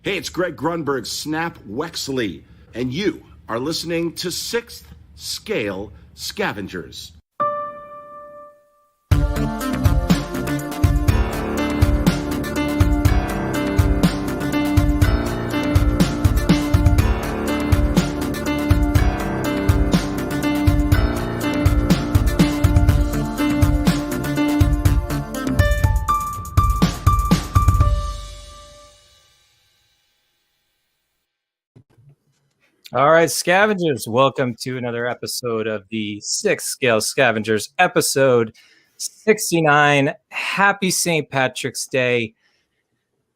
Hey, it's Greg Grunberg, Snap Wexley, and you are listening to 6th Scale Scavengers. All right, Scavengers, welcome to another episode of the 6th Scale Scavengers, episode 69. Happy St. Patrick's Day.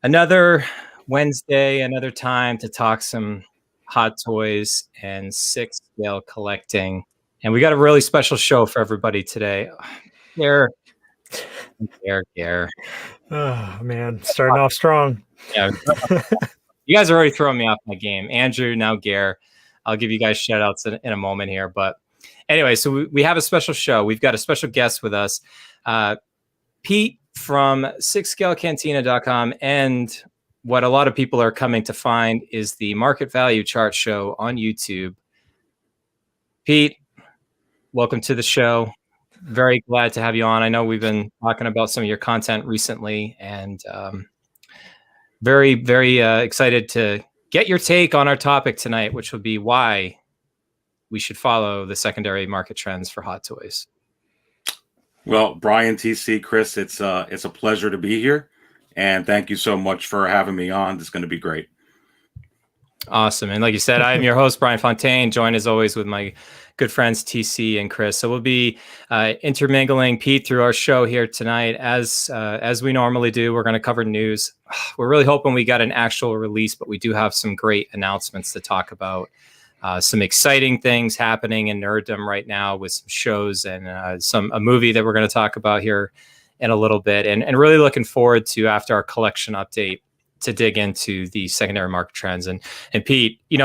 Another Wednesday, another time to talk some hot toys and 6th Scale collecting. And we got a really special show for everybody today. Gare. Oh, man, starting off strong. Yeah. You guys are already throwing me off my game. Andrew, now Gare. I'll give you guys shout outs in a moment here. But anyway, so we have a special show. We've got a special guest with us. Pete from 6scalecantina.com. And what a lot of people are coming to find is the market value chart show on YouTube. Pete, welcome to the show. Very glad to have you on. I know we've been talking about some of your content recently, and very, very excited to get your take on our topic tonight, which will be why we should follow the secondary market trends for hot toys. Well, Bryan, TC, Chris, it's a pleasure to be here, and thank you so much for having me on. It's going to be great. Awesome. And like you said, I'm your host, Bryan Fontaine, joined as always with my good friends, TC and Chris. So we'll be intermingling Pete through our show here tonight. As we normally do, we're going to cover news. We're really hoping we got an actual release, but we do have some great announcements to talk about. Some exciting things happening in nerddom right now with some shows and a movie that we're going to talk about here in a little bit. And really looking forward to, after our collection update, to dig into the secondary market trends. And Pete, we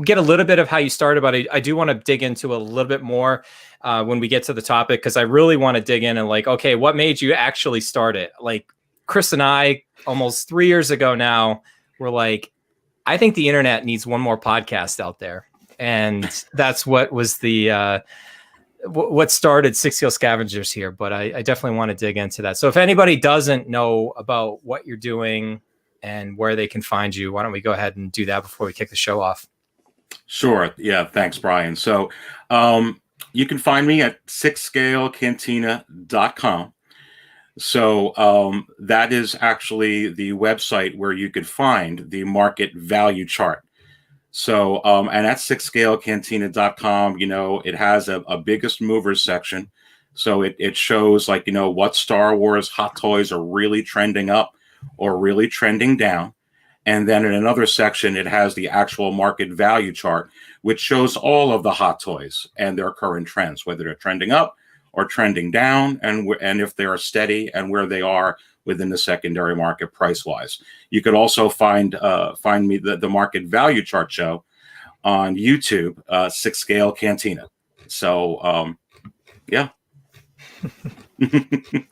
get a little bit of how you started, but I do want to dig into a little bit more when we get to the topic, because I really want to dig in and okay, what made you actually start it? Like Chris and I, almost 3 years ago now, were like, I think the internet needs one more podcast out there. And that's what was what started 6 Scale Scavengers here, but I definitely want to dig into that. So if anybody doesn't know about what you're doing and where they can find you, why don't we go ahead and do that before we kick the show off? Sure. Yeah. Thanks, Bryan. So you can find me at 6scalecantina.com. So that is actually the website where you could find the market value chart. So, and at 6scalecantina.com, it has a biggest movers section. So it shows what Star Wars hot toys are really trending up or really trending down. And then in another section, it has the actual market value chart, which shows all of the hot toys and their current trends, whether they're trending up or trending down, and if they are steady and where they are within the secondary market price-wise. You could also find me the market value chart show on YouTube, 6 Scale Cantina. So, yeah.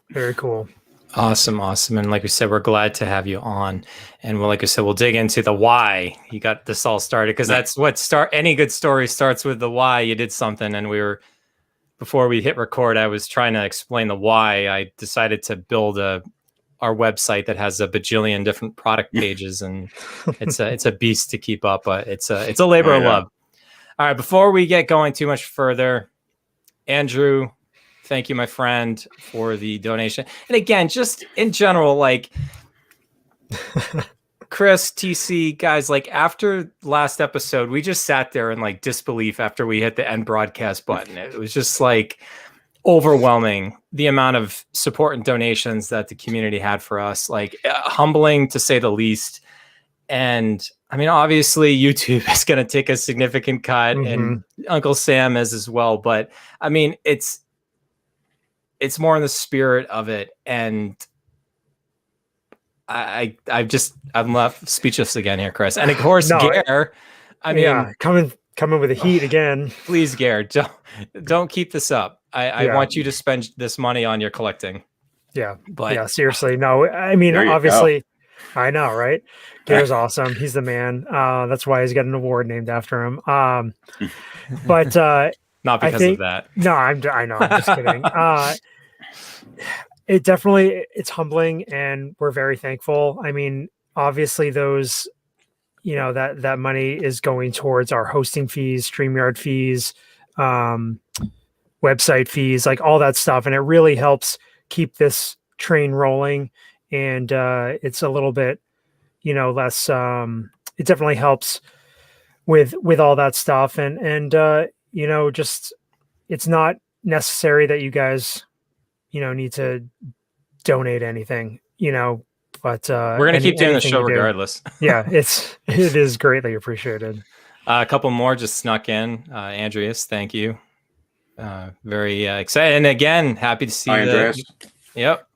Very cool. Awesome. And like we said, we're glad to have you on. And like I said, we'll dig into the why you got this all started, because that's what any good story starts with, the why you did something. And before we hit record, I was trying to explain the why I decided to build our website that has a bajillion different product pages, and it's a beast to keep up, but it's a labor of love. All right, before we get going too much further, Andrew, thank you, my friend, for the donation. And again, just in general, Chris, TC, guys, after last episode, we just sat there in disbelief after we hit the end broadcast button. It was just overwhelming, the amount of support and donations that the community had for us, humbling to say the least. And I mean, obviously YouTube is going to take a significant cut, and Uncle Sam is as well. But I mean, it's more in the spirit of it. And I'm left speechless again here, Chris. And of course, Gare, coming with the heat again. Please, Gare, don't keep this up. I want you to spend this money on your collecting. Yeah. But yeah, seriously. No, I mean, obviously I know, right? Gare's awesome. He's the man. That's why he's got an award named after him. But Not I because of think that. no, I know, I'm just kidding. It definitely it's humbling, and we're very thankful. I mean, obviously, those that money is going towards our hosting fees, StreamYard fees, website fees, like all that stuff, and it really helps keep this train rolling. And it's a little bit, less. It definitely helps with all that stuff, and just it's not necessary that you guys need to donate anything, but We're gonna keep doing the anything show you do. regardless. Yeah, it is greatly appreciated. A couple more just snuck in. Andreas, thank you. Very excited, and again, happy to see Hi, Andreas. Yep,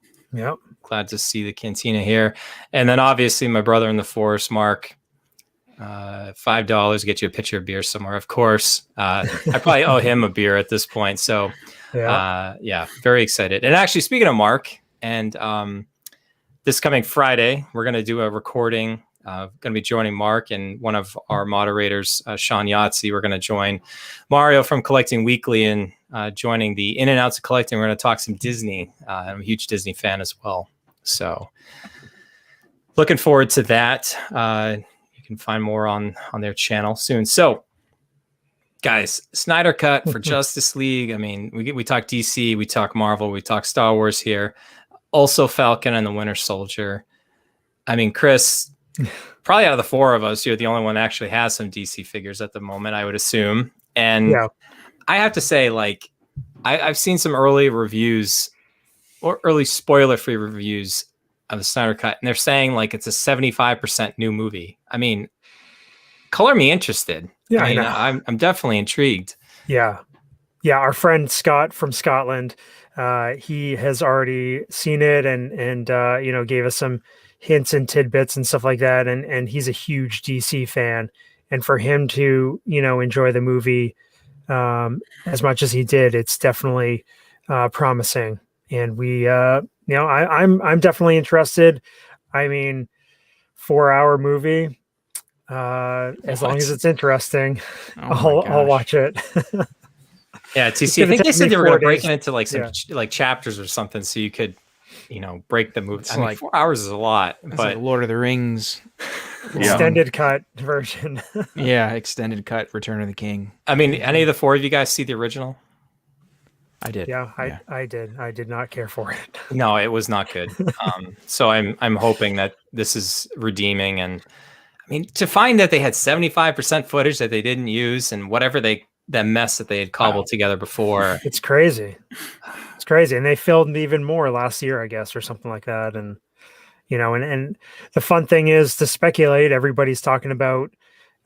glad to see the cantina here, and then obviously my brother in the forest, Mark. $5 get you a pitcher of beer somewhere. Of course, I probably owe him a beer at this point. So, yeah, very excited. And actually, speaking of Mark, and this coming Friday, we're going to do a recording. Going to be joining Mark and one of our moderators, Sean Yahtzee. We're going to join Mario from Collecting Weekly and joining the In and Outs of Collecting. We're going to talk some Disney. I'm a huge Disney fan as well. So, looking forward to that. You can find more on their channel soon. So, guys, Snyder Cut for Justice League. I mean, we talk DC, we talk Marvel, we talk Star Wars here. Also, Falcon and the Winter Soldier. I mean, Chris, probably out of the four of us, you're the only one that actually has some DC figures at the moment, I would assume. And I have to say, like, I've seen some early reviews or early spoiler-free reviews of the Snyder Cut, and they're saying like it's a 75% new movie. I mean, color me interested. Yeah, I mean, I know. I'm definitely intrigued. Yeah. Our friend Scott from Scotland, he has already seen it and gave us some hints and tidbits and stuff like that. And he's a huge DC fan, and for him to enjoy the movie as much as he did, it's definitely promising. And we I'm definitely interested. I mean, 4-hour movie, as long as it's interesting, I'll watch it. Yeah, TC, I think they said they were going to break it into like some like chapters or something, so you could break the movie. It's I mean, like 4 hours is a lot, It's but like Lord of the Rings extended cut version. Yeah, extended cut Return of the King. I mean, any of the four of you guys see the original? I did. I did. I did not care for it. No, it was not good. So I'm hoping that this is redeeming. And I mean, to find that they had 75% footage that they didn't use and whatever that mess that they had cobbled together before. It's crazy. It's crazy. And they filmed even more last year, I guess, or something like that. And and the fun thing is to speculate. Everybody's talking about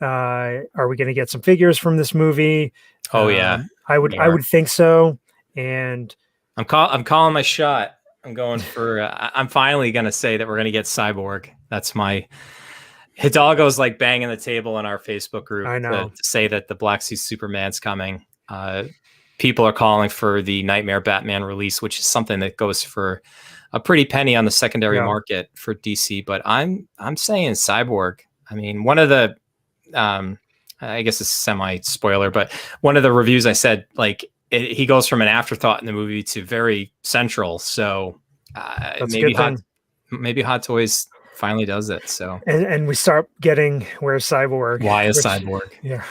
are we going to get some figures from this movie? Oh yeah. I would think so. And I'm calling my shot. I'm going for. I'm finally going to say that we're going to get Cyborg. That's my. Hidalgo's like banging the table in our Facebook group. I know. To say that the Black Suit Superman's coming. People are calling for the Nightmare Batman release, which is something that goes for a pretty penny on the secondary market for DC. But I'm saying Cyborg. I mean, one of the. I guess it's semi spoiler, but one of the reviews I said like. He goes from an afterthought in the movie to very central. So maybe Hot Toys finally does it. So and we start getting where's Cyborg? Why is Cyborg? Yeah.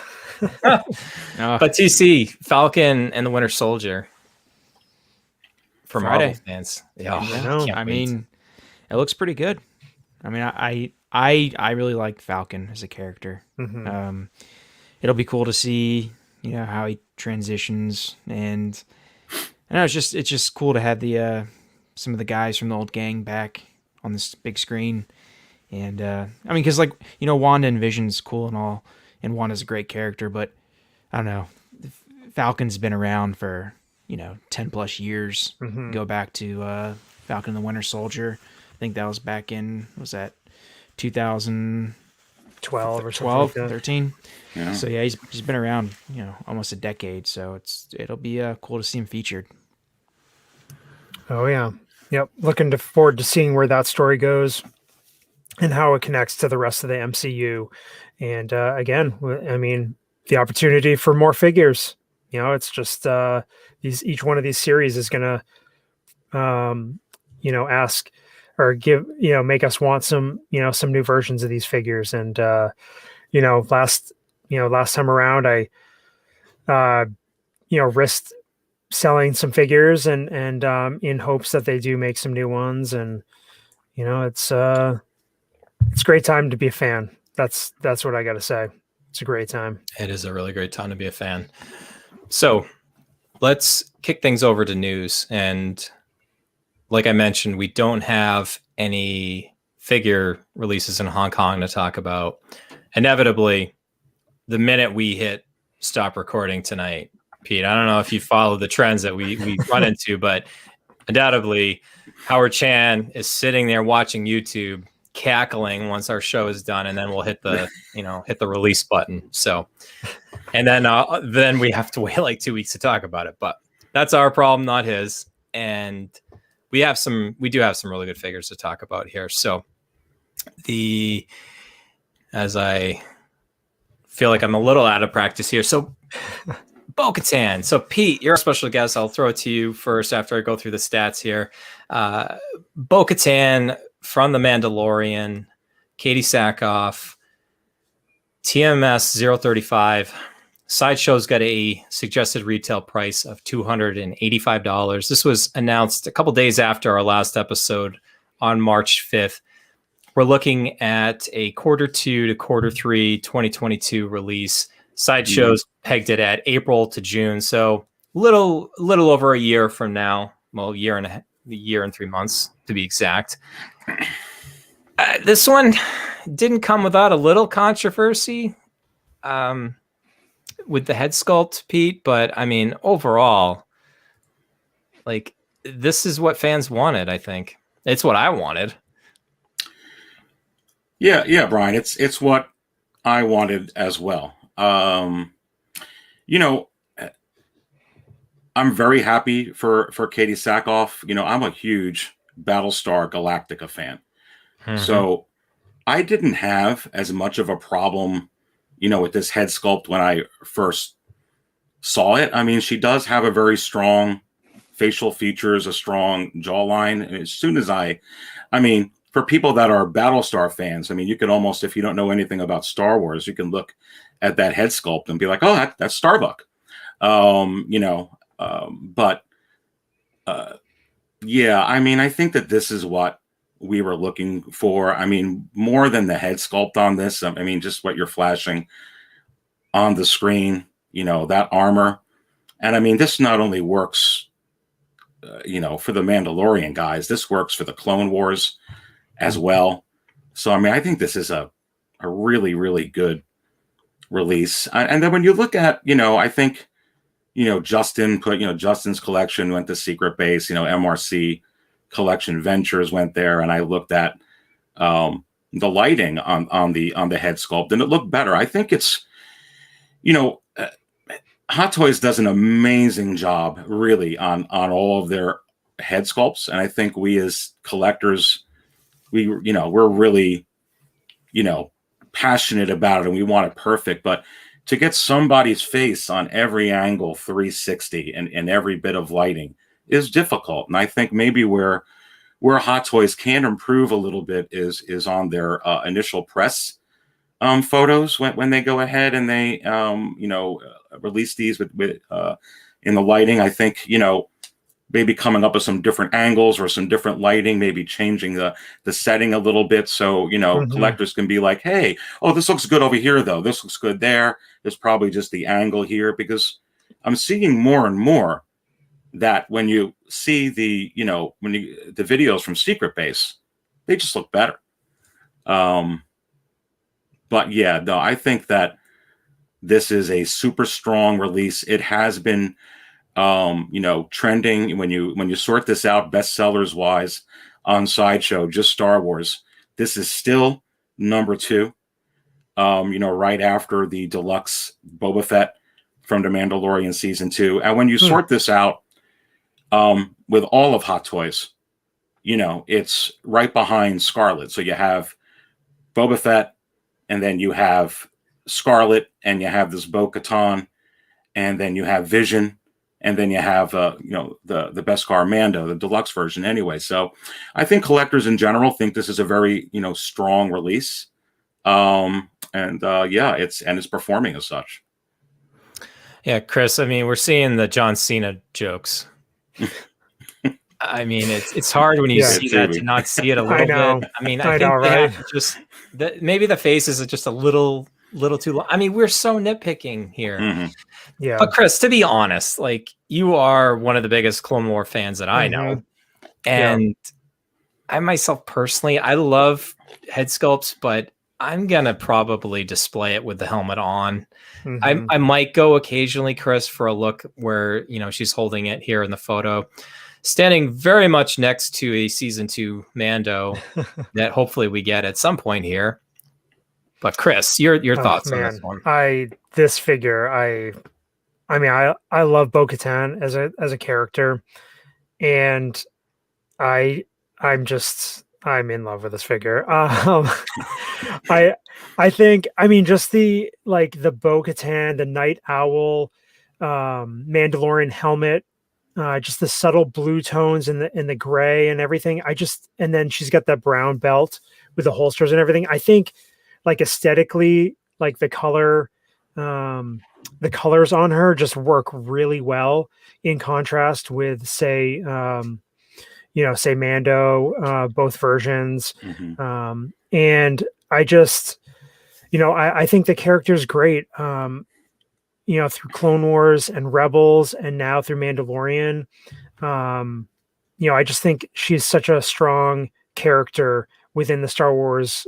But TC, Falcon and the Winter Soldier for Marvel fans. Yeah, I mean, it looks pretty good. I mean, I really like Falcon as a character. Mm-hmm. It'll be cool to see how he transitions, and I know it's just cool to have the some of the guys from the old gang back on this big screen. And I mean, because Wanda and Vision's cool and all, and Wanda's a great character, but I don't know, Falcon's been around for 10 plus years. Mm-hmm. Go back to Falcon and the Winter Soldier. I think that was back in 2012 or 12, something like that. 13. Yeah. So yeah, he's been around, almost a decade. So it'll be cool to see him featured. Oh yeah, yep. Looking forward to seeing where that story goes. and how it connects to the rest of the MCU. And again, I mean, the opportunity for more figures. You know, it's just each one of these series is going to, ask or give, make us want some new versions of these figures. And last time around, I risked selling some figures and in hopes that they do make some new ones. And it's a great time to be a fan. That's what I got to say. It's a great time. It is a really great time to be a fan. So let's kick things over to news. And like I mentioned, we don't have any figure releases in Hong Kong to talk about. Inevitably, the minute we hit stop recording tonight, Pete, I don't know if you follow the trends that we run into, but undoubtedly, Howard Chan is sitting there watching YouTube, cackling once our show is done, and then we'll hit the release button. So, and then we have to wait like 2 weeks to talk about it. But that's our problem, not his. And we do have some really good figures to talk about here. So as I feel like I'm a little out of practice here. So Bo-Katan. So Pete, you're a special guest. I'll throw it to you first after I go through the stats here. Bo-Katan from The Mandalorian, Katie Sackhoff, TMS 035. Sideshow's got a suggested retail price of $285. This was announced a couple days after our last episode on March 5th. We're looking at a quarter 2 to quarter 3 2022 release. Sideshow's pegged it at April to June, so little over a year from now. Well, a year and 3 months to be exact. This one didn't come without a little controversy with the head sculpt, Pete. But I mean, overall, like, this is what fans wanted. I think it's what I wanted. Yeah, Brian. It's what I wanted as well. I'm very happy for Katie Sackhoff. I'm a huge Battlestar Galactica fan. Mm-hmm. So I didn't have as much of a problem, with this head sculpt when I first saw it. I mean, she does have a very strong facial features, a strong jawline. And as soon as for people that are Battlestar fans, I mean, you can almost, if you don't know anything about Star Wars, you can look at that head sculpt and be like, oh, that's Starbuck. Yeah, I mean, I think that this is what we were looking for. I mean, more than the head sculpt on this. I mean, just what you're flashing on the screen, that armor. And I mean, this not only works, for the Mandalorian guys, this works for the Clone Wars as well. So, I mean, I think this is a really, really good release. And then when you look at, I think, Justin put, Justin's collection went to Secret Base, MRC Collection Ventures went there, and I looked at the lighting on the head sculpt, and it looked better. I think it's, Hot Toys does an amazing job, really, on all of their head sculpts, and I think we as collectors, we're really, passionate about it, and we want it perfect. But to get somebody's face on every angle, 360, and every bit of lighting is difficult. And I think maybe where Hot Toys can improve a little bit is on their initial press photos when they go ahead and they release these with in the lighting. I think maybe coming up with some different angles or some different lighting, maybe changing the setting a little bit, so collectors can be like, hey, oh, this looks good over here, though. This looks good there. There's probably just the angle here, because I'm seeing more and more that when you see the videos from Secret Base, they just look better. But yeah, no, I think that this is a super strong release. It has been trending when you sort this out bestsellers wise on Sideshow, just Star Wars. This is still number 2, right after the deluxe Boba Fett from The Mandalorian season 2. And when you sort this out with all of Hot Toys, it's right behind Scarlet. So you have Boba Fett, and then you have Scarlet, and you have this Bo-Katan, and then you have Vision, and then you have the Beskar Mando, the deluxe version anyway. So I think collectors in general think this is a very strong release. It's performing as such. Yeah, Chris, I mean, we're seeing the John Cena jokes. I mean, it's hard when you see that to not see it a little bit. I mean, I think know, they right? have to just maybe the faces are just a little too long. I mean, we're so nitpicking here. Mm-hmm. Yeah. But Chris, to be honest, like, you are one of the biggest Clone War fans that I know. And I myself personally, I love head sculpts, but I'm gonna probably display it with the helmet on. I might go occasionally, Chris, for a look where she's holding it here in the photo, standing very much next to a season 2 Mando that hopefully we get at some point here. But Chris, your thoughts on this one? This figure, I love Bo-Katan as a character, and I'm in love with this figure. I think, just the Bo-Katan, the Night Owl, Mandalorian helmet, just the subtle blue tones in the gray and everything. And then she's got that brown belt with the holsters and everything. I think, like, aesthetically, like the colors on her just work really well in contrast with, say Mando, both versions. And I just, I think the character is great. Through Clone Wars and Rebels and now through Mandalorian. I just think she's such a strong character within the Star Wars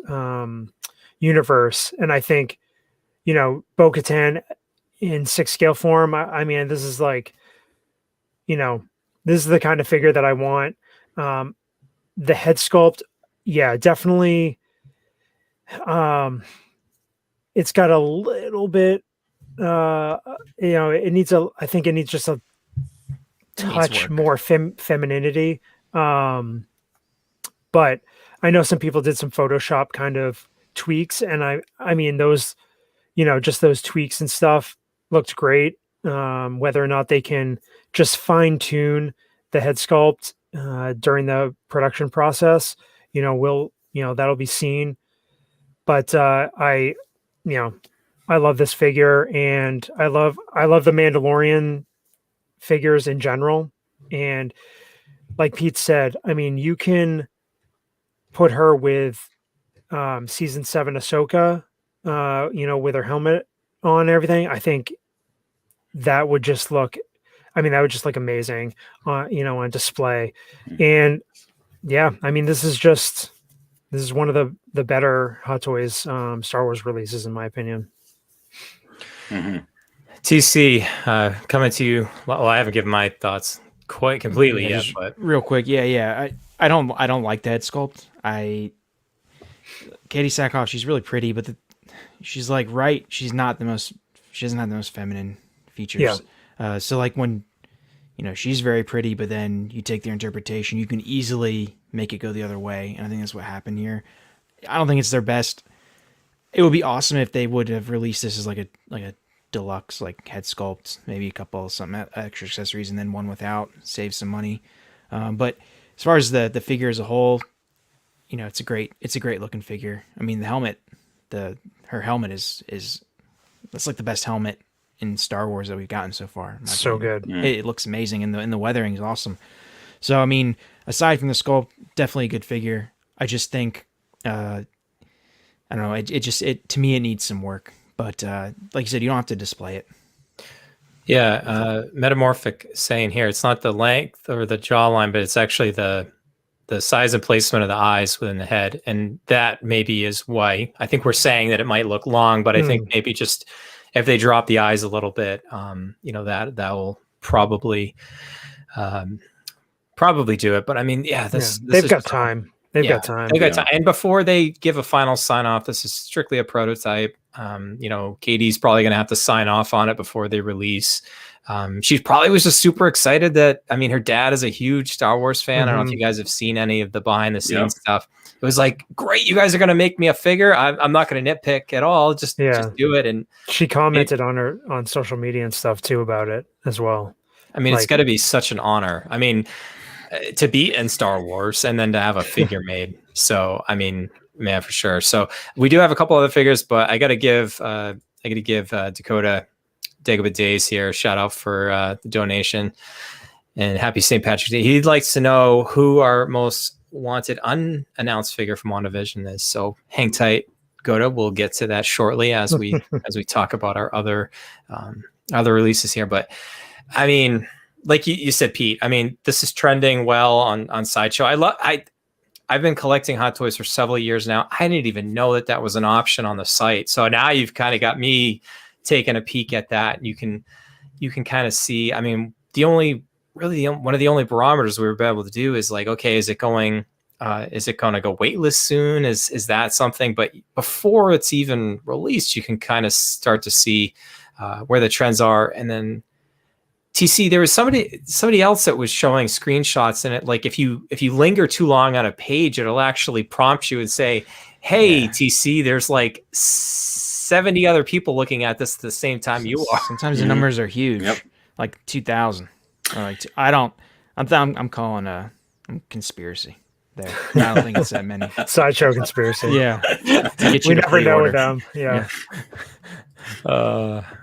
universe. And I think, Bo-Katan in 6 scale form, I mean, this is like, this is the kind of figure that I want. The head sculpt, definitely. It's got a little bit, it needs I think it needs just a touch more femininity. But I know some people did some Photoshop kind of tweaks, and I mean, those, just those tweaks and stuff looked great. Whether or not they can just fine tune the head sculpt during the production process, that'll be seen. But I love this figure, and I love the Mandalorian figures in general. And like Pete said, I mean, you can put her with season 7 Ahsoka, with her helmet on and everything. I think that would just look amazing, on display. And I mean, this is one of the better Hot Toys Star Wars releases, in my opinion. TC, coming to you. Well, I haven't given my thoughts quite completely yet, but real quick, I don't like the head sculpt. Katie Sackhoff, she's really pretty, but she's like, she doesn't have the most feminine features. So like when, she's very pretty, but then you take their interpretation, you can easily make it go the other way. And I think that's what happened here. I don't think it's their best. It would be awesome if they would have released this as like a deluxe, like head sculpt, maybe a couple some extra accessories, and then one without, save some money. But as far as the figure as a whole, it's a great looking figure. I mean, the helmet, her helmet is that's like the best helmet in Star Wars that we've gotten so far. So good. It looks amazing, and the weathering is awesome. So I mean, aside from the sculpt, definitely a good figure. I just think, I don't know. It to me, it needs some work. But like you said, you don't have to display it. Yeah, Metamorphic saying here, it's not the length or the jawline, but it's actually the size and placement of the eyes within the head, and that maybe is why I think we're saying that it might look long. But I think maybe just if they drop the eyes a little bit, that will probably do it. But I mean, they've got time. They've got time. They've got time. And before they give a final sign off, this is strictly a prototype. Katie's probably going to have to sign off on it before they release. She probably was just super excited that, her dad is a huge Star Wars fan. I don't know if you guys have seen any of the behind the scenes stuff. It was like, great, you guys are going to make me a figure. I'm not going to nitpick at all. Just do it. And she commented on social media and stuff too about it as well. It's got to be such an honor. To be in Star Wars and then to have a figure made. So, man, for sure. So we do have a couple other figures, but I got to give Dakota Dagobah Days here a shout out for the donation, and happy St. Patrick's Day. He likes to know who our most wanted unannounced figure from WandaVision is. So hang tight, Dakota. We'll get to that shortly as we talk about our other releases here. But like you said, Pete, this is trending well on Sideshow. I've been collecting Hot Toys for several years now. I didn't even know that was an option on the site. So now you've kind of got me taking a peek at that. You can kind of see, one of the only barometers we were able to do is like, okay, is it going to go waitlist soon? Is that something? But before it's even released, you can kind of start to see where the trends are. And then TC, there was somebody else that was showing screenshots in it. Like if you linger too long on a page, it'll actually prompt you and say, hey, TC, there's like 70 other people looking at this at the same time you are. Sometimes the numbers are huge, like 2,000. I'm calling a conspiracy there. I don't think it's that many. Sideshow conspiracy. Yeah. We never know with them. Yeah.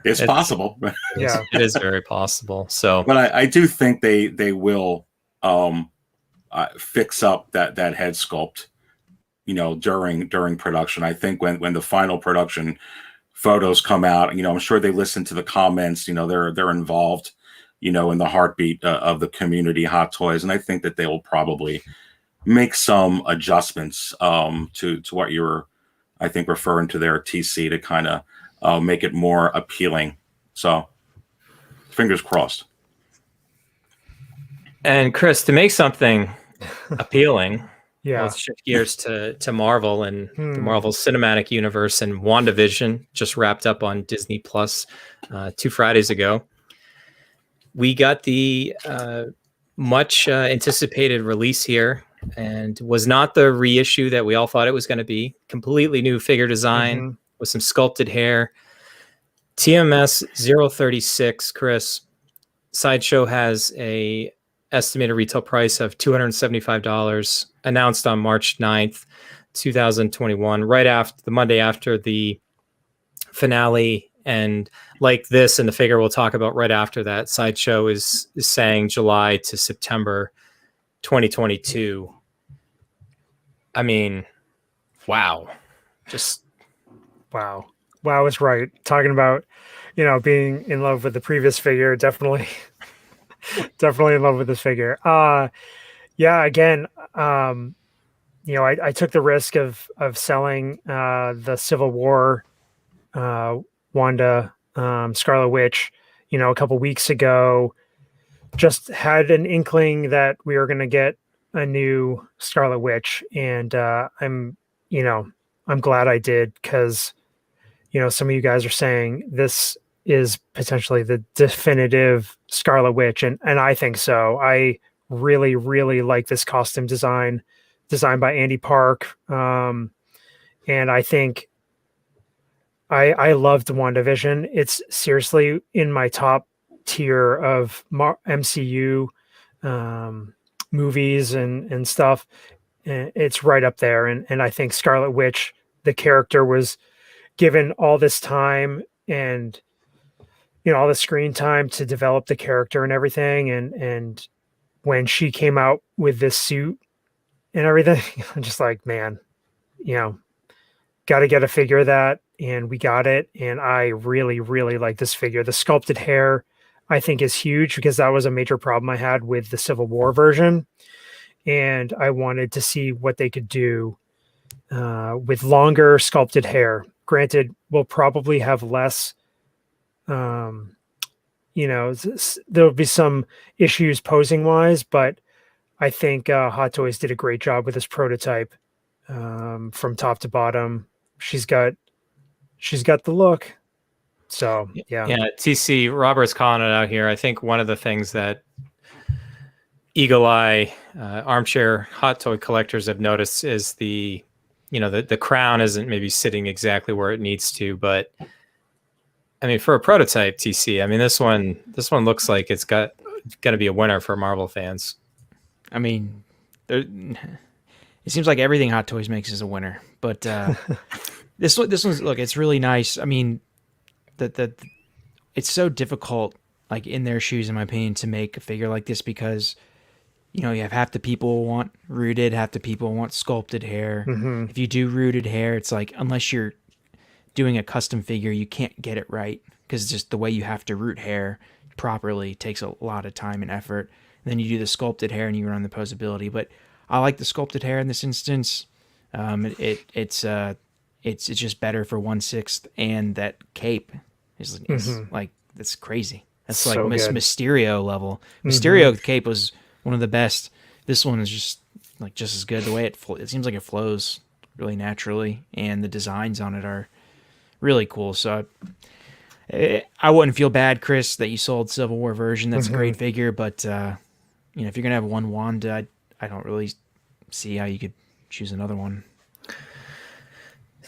It's possible. Yeah, it is very possible. So, but I do think they will fix up that head sculpt, during production. I think when the final production photos come out, I'm sure they listen to the comments. They're involved, in the heartbeat of the community, Hot Toys, and I think that they will probably make some adjustments to what you're, I think, referring to there, TC, to kind of make it more appealing. So fingers crossed. And Chris, to make something appealing, let's shift gears to Marvel and the Marvel Cinematic Universe. And WandaVision just wrapped up on Disney Plus 2 Fridays ago. We got the much anticipated release here, and was not the reissue that we all thought it was going to be. Completely new figure design with some sculpted hair. TMS 036, Chris. Sideshow has a estimated retail price of $275, announced on March 9th, 2021, right after the Monday after the finale. And like this and the figure we'll talk about right after that, Sideshow is saying July to September 2022. Wow. Just wow. Wow is right. Talking about, being in love with the previous figure, definitely in love with this figure. Again, I took the risk of selling the Civil War Wanda Scarlet Witch, a couple weeks ago. Just had an inkling that we were going to get a new Scarlet Witch, and I'm glad I did, because some of you guys are saying this is potentially the definitive Scarlet Witch, and I think so. I really, really like this costume designed by Andy Park, and I think I loved WandaVision. It's seriously in my top tier of MCU movies and stuff. It's right up there, and I think Scarlet Witch, the character, was given all this time and all the screen time to develop the character and everything, and when she came out with this suit and everything, I'm just like, man, got to get a figure of that, and we got it, and I really, really like this figure. The sculpted hair, I think, is huge, because that was a major problem I had with the Civil War version, and I wanted to see what they could do with longer sculpted hair. Granted, we'll probably have less, there'll be some issues posing wise, but I think Hot Toys did a great job with this prototype from top to bottom. She's got the look. So yeah. Yeah, TC Robert's calling it out here. I think one of the things that eagle eye armchair hot toy collectors have noticed is the crown isn't maybe sitting exactly where it needs to, but I mean, for a prototype, TC, I mean, this one looks like it's going to be a winner for Marvel fans. I mean, it seems like everything Hot Toys makes is a winner, but this one's, look, it's really nice. I mean, that it's so difficult, like in their shoes, in my opinion, to make a figure like this because, you know, you have half the people want rooted, half the people want sculpted hair. Mm-hmm. If you do rooted hair, it's like, unless you're doing a custom figure, you can't get it right because just the way you have to root hair properly takes a lot of time and effort. And then you do the sculpted hair and you run the posability. But I like the sculpted hair in this instance. It's just better for 1/6, and that cape is like, that's crazy. That's So like good. Mysterio level. Mysterio cape was one of the best. This one is just as good. The way it seems like it flows really naturally, and the designs on it are really cool. So I wouldn't feel bad, Chris, that you sold Civil War version. That's a great figure, but you know, if you're gonna have one Wanda, I don't really see how you could choose another one.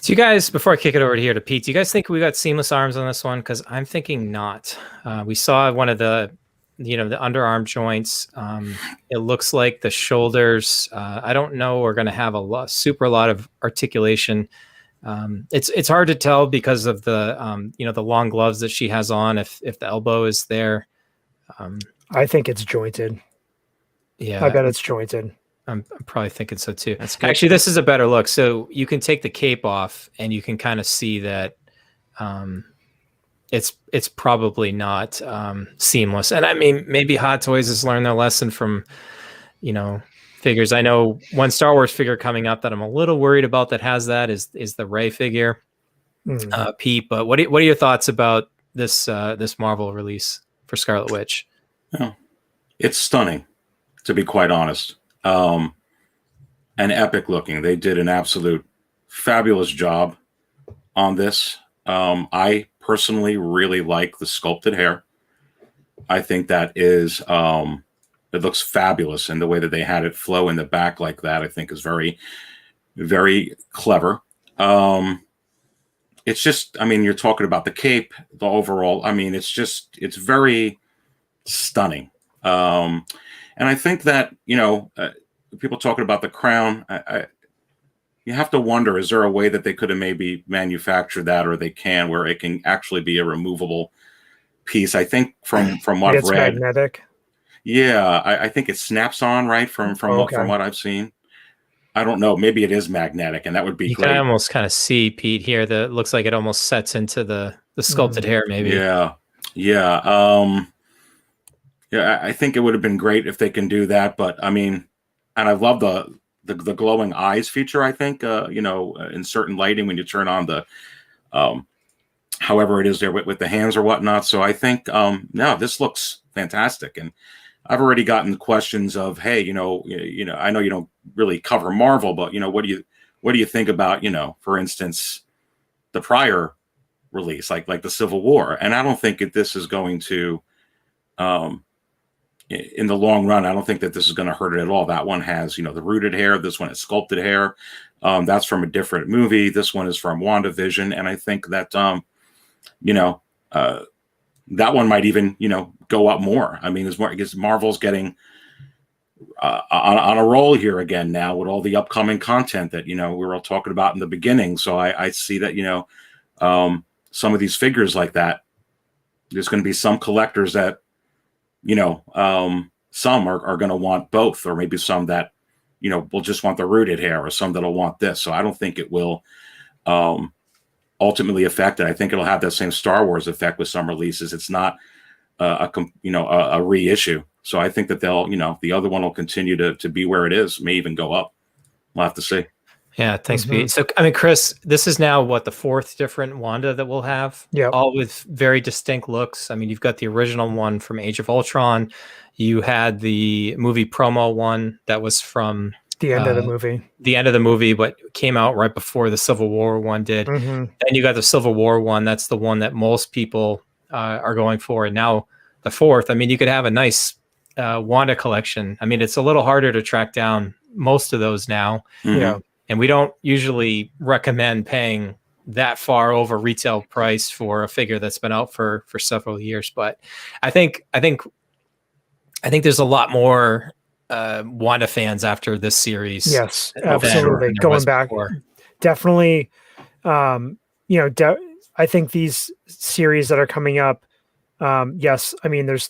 Do you guys, before I kick it over here to Pete, do you guys think we got seamless arms on this one? Because I'm thinking not. We saw one of the underarm joints. It looks like the shoulders. I don't know. We're going to have a lot of articulation. It's hard to tell because of the the long gloves that she has on. If the elbow is there, I think it's jointed. yeah, I bet it's jointed. I'm probably thinking so too. That's good. Actually, this is a better look. So you can take the cape off, and you can kind of see that it's probably not seamless. And I mean, maybe Hot Toys has learned their lesson from figures. I know one Star Wars figure coming up that I'm a little worried about that has that is the Rey figure, Pete. But what are your thoughts about this Marvel release for Scarlet Witch? Oh, it's stunning, to be quite honest. And epic looking. They did an absolute fabulous job on this. I personally really like the sculpted hair. I think that is, it looks fabulous, and the way that they had it flow in the back like that, I think is very, very clever. It's just, I mean, you're talking about the cape, the overall, I mean, it's very stunning. And I think that, people talking about the crown, you have to wonder, is there a way that they could have maybe manufactured that, or they can, where it can actually be a removable piece? I think from what I've read, magnetic. Yeah, I think it snaps on, right? From what I've seen. I don't know. Maybe it is magnetic, and that would be great. You can almost kind of see, Pete, here that it looks like it almost sets into the sculpted hair, maybe. Yeah. Yeah, I think it would have been great if they can do that. But I mean, and I love the glowing eyes feature. I think in certain lighting when you turn on the however it is there with the hands or whatnot. So I think no, this looks fantastic. And I've already gotten questions of, hey, I know you don't really cover Marvel, but what do you think about, for instance, the prior release, like the Civil War? And I don't think that this is going to in the long run, I don't think that this is going to hurt it at all. That one has, the rooted hair. This one is sculpted hair. That's from a different movie. This one is from WandaVision. And I think that, that one might even, go up more. I mean, because Marvel's getting on a roll here again now with all the upcoming content that, we were all talking about in the beginning. So I see that, some of these figures like that, there's going to be some collectors that, some are going to want both, or maybe some that, will just want the rooted hair, or some that'll want this. So I don't think it will ultimately affect it. I think it'll have that same Star Wars effect with some releases. It's not a reissue. So I think that they'll, the other one will continue to be where it is, may even go up. We'll have to see. Yeah, thanks, Pete. So, I mean, Chris, this is now what, the fourth different Wanda that we'll have? Yep. All with very distinct looks. I mean, you've got the original one from Age of Ultron. You had the movie promo one that was from the end of the movie. The end of the movie, but came out right before the Civil War one did. And you got the Civil War one. That's the one that most people are going for. And now the fourth. I mean, you could have a nice Wanda collection. I mean, it's a little harder to track down most of those now. Yeah. And we don't usually recommend paying that far over retail price for a figure that's been out for several years. But I think there's a lot more Wanda fans after this series. Yes, absolutely. Going back, definitely. I think these series that are coming up. Yes, I mean there's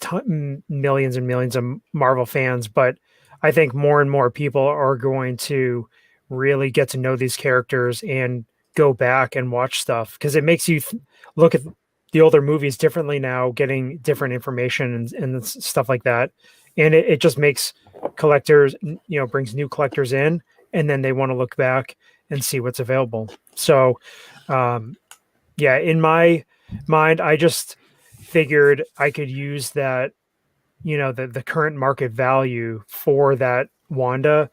millions and millions of Marvel fans, but I think more and more people are going to really get to know these characters and go back and watch stuff, because it makes you look at the older movies differently now, getting different information and stuff like that. And it just makes collectors, brings new collectors in, and then they want to look back and see what's available. So, in my mind, I just figured I could use that, the current market value for that Wanda,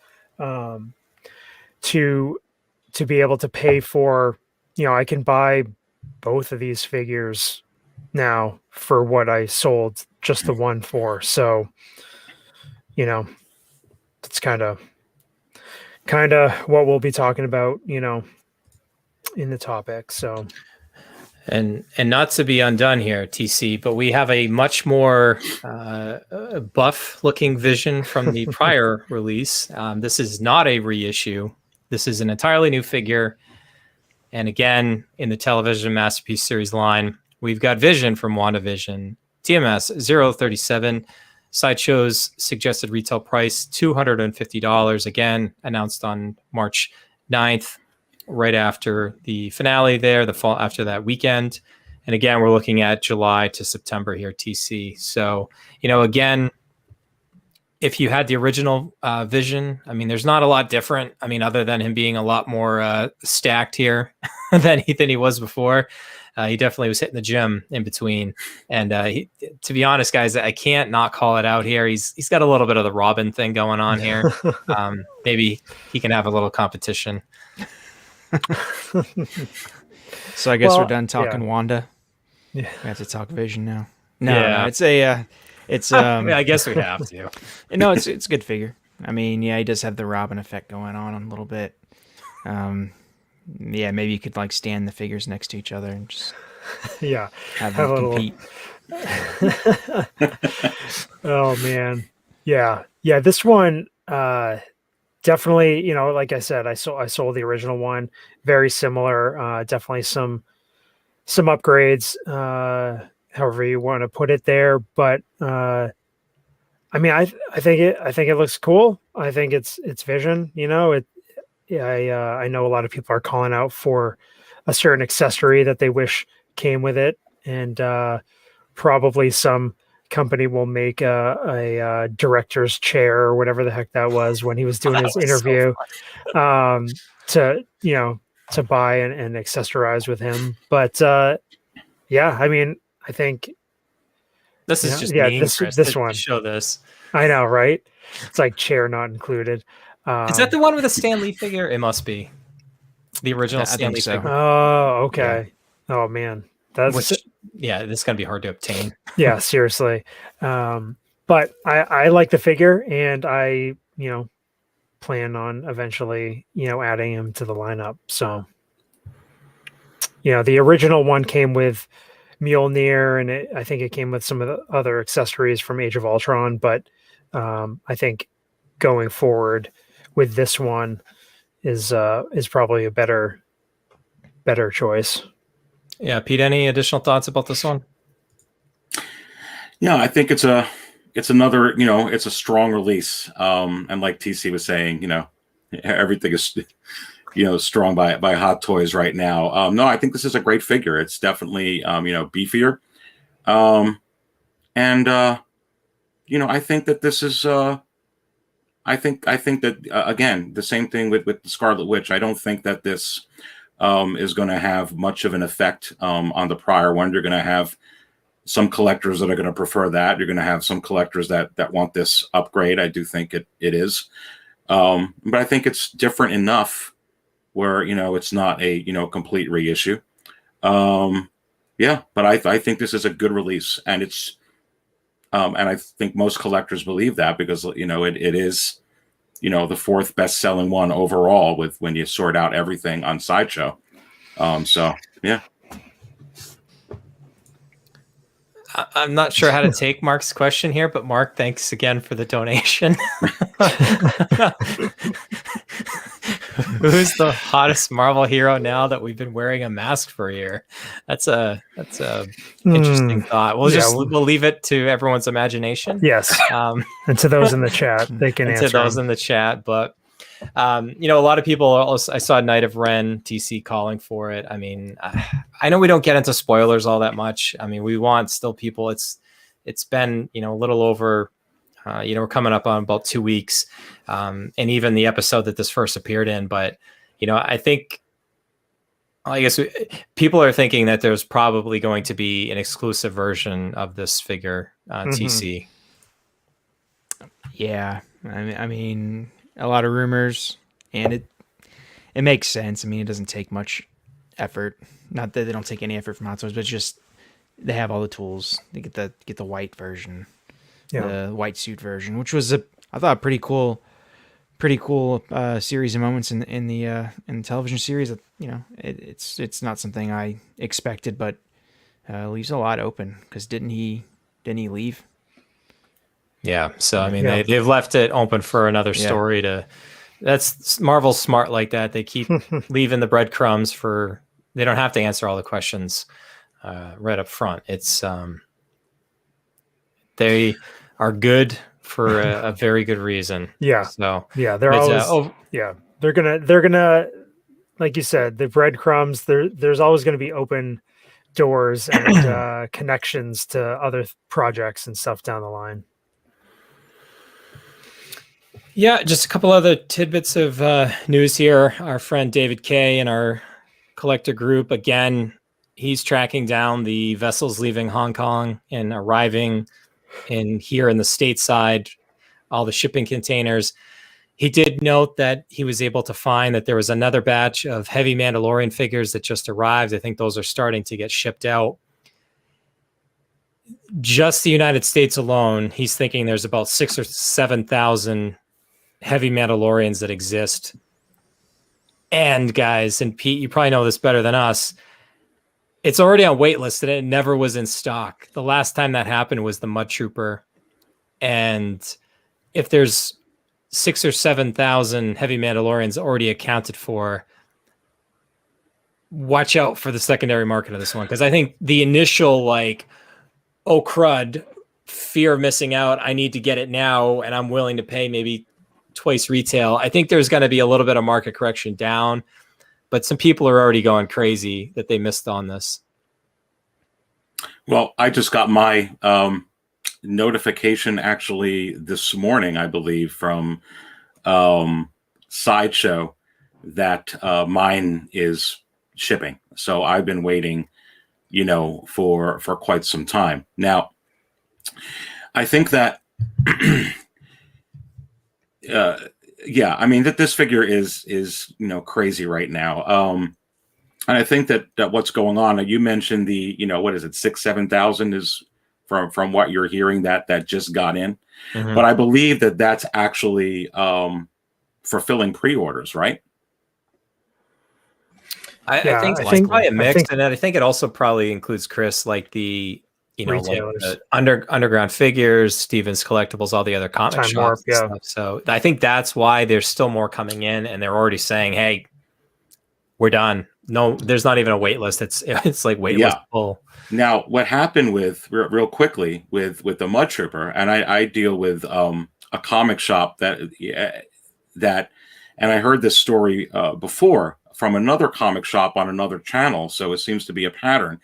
to be able to pay for, I can buy both of these figures now for what I sold just the one for. So, it's kind of what we'll be talking about, in the topic. So, and not to be undone here, TC, but we have a much more buff looking Vision from the prior release. This is not a reissue. This is an entirely new figure. And again, in the Television Masterpiece series line, we've got Vision from WandaVision, TMS 037. Sideshow's suggested retail price, $250. Again, announced on March 9th, right after the finale there, the fall after that weekend. And again, we're looking at July to September here, TC. So, again, if you had the original Vision, I mean, there's not a lot different. I mean, other than him being a lot more stacked here than he was before. He definitely was hitting the gym in between. And to be honest, guys, I can't not call it out here. He's got a little bit of the Robin thing going on here. Maybe he can have a little competition. So I guess we're done talking Wanda. Yeah, we have to talk Vision now. No, it's I guess we have to. No, it's a good figure. I mean, yeah, he does have the Robin effect going on a little bit. Yeah, maybe you could stand the figures next to each other and just have them compete. Oh man, yeah. This one definitely. Like I said, I sold the original one. Very similar. Definitely some upgrades. However you want to put it there, but I mean, I think it looks cool. I think it's Vision. I know a lot of people are calling out for a certain accessory that they wish came with it, and probably some company will make a director's chair or whatever the heck that was when he was doing his interview, to buy and accessorize with him. But I mean, I think this is just mean, this one. Show this. I know, right? It's like chair not included. Is that the one with the Stan Lee figure? It must be the original Stan Lee figure. Oh, okay. Yeah. Oh man, this is gonna be hard to obtain. Yeah, seriously. But I like the figure, and I plan on eventually adding him to the lineup. So the original one came with Mjolnir, and I think it came with some of the other accessories from Age of Ultron. But I think going forward with this one is probably a better choice. Yeah, Pete, any additional thoughts about this one? Yeah, I think it's another, it's a strong release. And like TC was saying, everything is, strong by Hot Toys right now. No, I think this is a great figure. It's definitely, beefier. And I think that this is, I think that again, the same thing with the Scarlet Witch. I don't think that this is going to have much of an effect on the prior one. You're going to have some collectors that are going to prefer that. You're going to have some collectors that want this upgrade. I do think it is, but I think it's different enough where it's not a complete reissue. Yeah, but I think this is a good release, and it's and I think most collectors believe that because it is the fourth best selling one overall with when you sort out everything on Sideshow. So yeah. I'm not sure how to take Mark's question here, but Mark, thanks again for the donation. Who's the hottest Marvel hero now that we've been wearing a mask for a year? That's a interesting thought. We'll leave it to everyone's imagination. Yes. And to those in the chat, they can answer. To those in the chat, but a lot of people also, I saw Night of Ren TC calling for it. I mean, I know we don't get into spoilers all that much. I mean, we want still people. It's been a little over. We're coming up on about 2 weeks, and even the episode that this first appeared in. But I guess people are thinking that there's probably going to be an exclusive version of this figure TC. Yeah, I mean, a lot of rumors, and it makes sense. I mean, it doesn't take much effort. Not that they don't take any effort from Hot Toys, but just they have all the tools. They get the white version, the white suit version, which was I thought a pretty cool series of moments in the television series. It's not something I expected, but leaves a lot open because didn't he leave? Yeah, so I mean, they've left it open for another story that's Marvel's smart like that. They keep leaving the breadcrumbs they don't have to answer all the questions right up front. It's they are good for a very good reason. Yeah. So they're always they're gonna like you said, the breadcrumbs. There's always going to be open doors and connections to other projects and stuff down the line. Yeah, just a couple other tidbits of news here. Our friend David Kay in our collector group, again, he's tracking down the vessels leaving Hong Kong and arriving here in the stateside, all the shipping containers. He did note that he was able to find that there was another batch of heavy Mandalorian figures that just arrived. I think those are starting to get shipped out. Just the United States alone, he's thinking there's about 6,000 or 7,000 heavy Mandalorians that exist. And guys, and Pete, you probably know this better than us, it's already on waitlist and it never was in stock. The last time that happened was the Mud Trooper. And if there's 6,000 or 7,000 heavy Mandalorians already accounted for, watch out for the secondary market of this one. Because I think the initial oh crud, fear of missing out, I need to get it now and I'm willing to pay maybe twice retail. I think there's going to be a little bit of market correction down, but some people are already going crazy that they missed on this. Well, I just got my notification actually this morning, I believe, from Sideshow that mine is shipping. So I've been waiting, for quite some time. Now, I think that I mean that this figure is crazy right now. And I think that what's going on, you mentioned the, what is it, 6,000-7,000 is from what you're hearing that just got in. Mm-hmm. But I believe that that's actually fulfilling pre-orders, right? I think it's probably a mix, and I think it also probably includes, Chris, like the the underground figures, Steven's Collectibles, all the other comic shops and stuff. So I think that's why there's still more coming in, and they're already saying, "Hey, we're done." No, there's not even a wait list. It's like wait list full. Now, what happened with real quickly with the Mud Trooper, and I deal with a comic shop that, and I heard this story before from another comic shop on another channel, so it seems to be a pattern.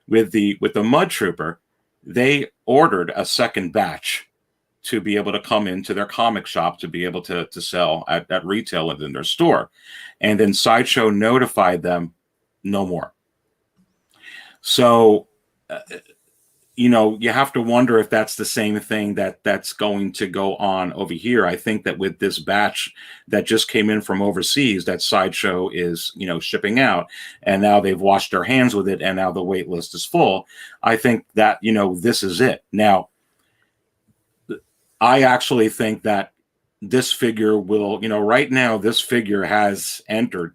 With the Mud Trooper, they ordered a second batch to be able to come into their comic shop to be able to sell at retail and in their store. And then Sideshow notified them no more. So, you have to wonder if that's the same thing that's going to go on over here. I think that with this batch that just came in from overseas, that Sideshow is, shipping out, and now they've washed their hands with it, and now the wait list is full. I think that, this is it. Now, I actually think that this figure will, right now, this figure has entered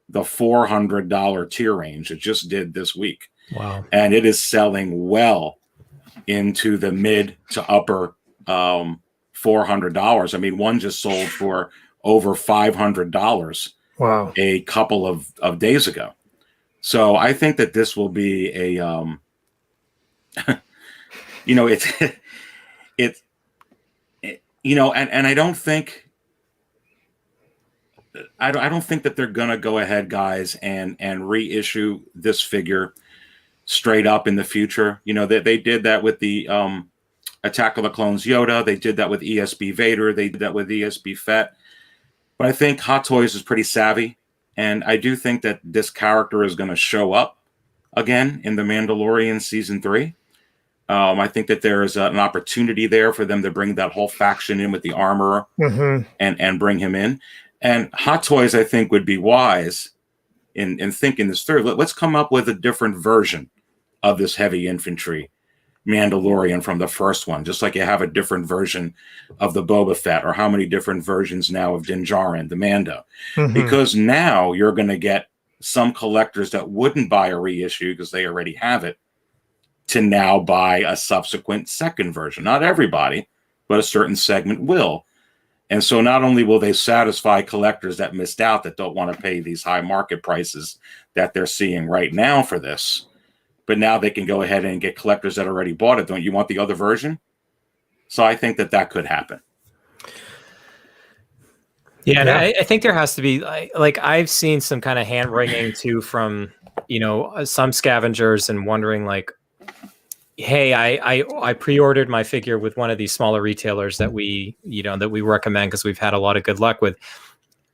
the $400 tier range. It just did this week. Wow. And it is selling well into the mid to upper $400. I mean, one just sold for over $500. Wow. A couple of days ago. So I think that this will be a, and I don't think, I don't think that they're going to go ahead, guys, and reissue this figure straight up in the future. They did that with the Attack of the Clones Yoda. They did that with ESB Vader. They did that with ESB Fett. But I think Hot Toys is pretty savvy. And I do think that this character is going to show up again in The Mandalorian Season 3. I think that there is an opportunity there for them to bring that whole faction in with the armor and bring him in. And Hot Toys, I think, would be wise in thinking this through. Let's come up with a different version of this heavy infantry Mandalorian from the first one, just like you have a different version of the Boba Fett, or how many different versions now of Din Djarin, the Mando. Because now you're going to get some collectors that wouldn't buy a reissue because they already have it, to now buy a subsequent second version. Not everybody, but a certain segment will. And so not only will they satisfy collectors that missed out, that don't want to pay these high market prices that they're seeing right now for this, but now they can go ahead and get collectors that already bought it. Don't you want the other version? So I think that could happen. Yeah, and I think there has to be like I've seen some kind of hand wringing too from some scavengers and wondering like, hey, I pre-ordered my figure with one of these smaller retailers that we recommend because we've had a lot of good luck with.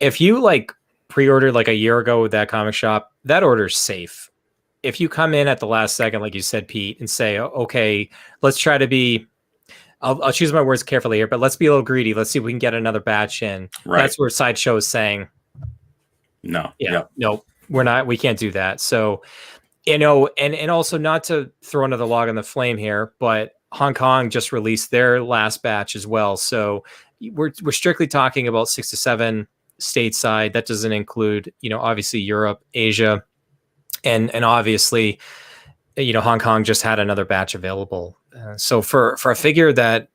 If you like pre-ordered like a year ago with that comic shop, that order's safe. If you come in at the last second, like you said, Pete, and say, okay, let's try to be, I'll choose my words carefully here, but let's be a little greedy. Let's see if we can get another batch in. Right. That's where Sideshow is saying, no, we're not, we can't do that. So, and also not to throw another log on the flame here, but Hong Kong just released their last batch as well. So we're strictly talking about 6 to 7 stateside. That doesn't include, obviously Europe, Asia, and obviously, Hong Kong just had another batch available. So for a figure that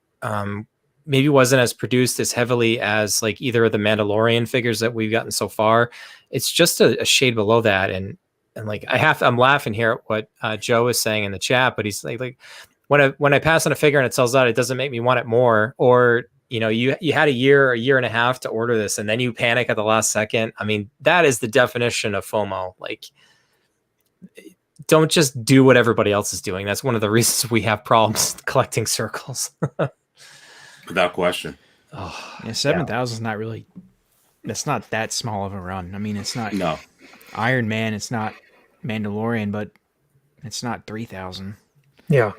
maybe wasn't as produced as heavily as like either of the Mandalorian figures that we've gotten so far, it's just a shade below that. And like I'm laughing here at what Joe is saying in the chat, but he's like when I pass on a figure and it sells out, it doesn't make me want it more. Or you had a year and a half to order this, and then you panic at the last second. I mean, that is the definition of FOMO. Like, don't just do what everybody else is doing. That's one of the reasons we have problems collecting circles. Without question. Oh, yeah, 7,000 is not really. That's not that small of a run. I mean, it's not Iron Man. It's not Mandalorian, but it's not 3,000. Yeah,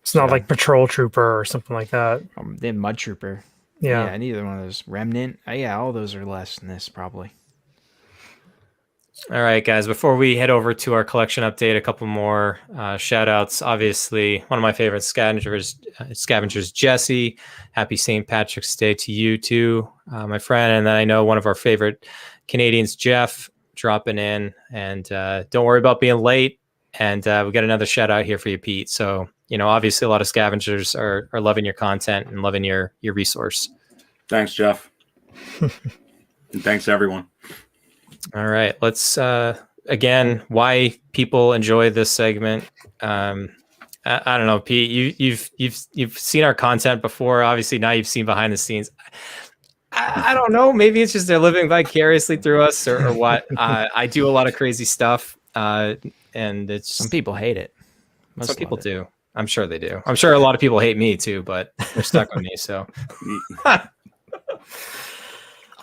it's not like Patrol Trooper or something like that. Then Mud Trooper. Yeah, neither one of those. Remnant. All those are less than this probably. All right, guys, before we head over to our collection update, a couple more shout outs. Obviously, one of my favorite scavengers, Jesse. Happy St. Patrick's Day to you too, my friend. And then I know one of our favorite Canadians, Jeff, dropping in. And don't worry about being late. And we got another shout out here for you, Pete. So, obviously a lot of scavengers are loving your content and loving your resource. Thanks, Jeff. And thanks, everyone. All right, let's again, why people enjoy this segment. I don't know, Pete. You've seen our content before. Obviously, now you've seen behind the scenes. I don't know. Maybe it's just they're living vicariously through us, or what. I do a lot of crazy stuff, and it's some people hate it. Some people do. I'm sure they do. I'm sure a lot of people hate me too, but they're stuck with me. So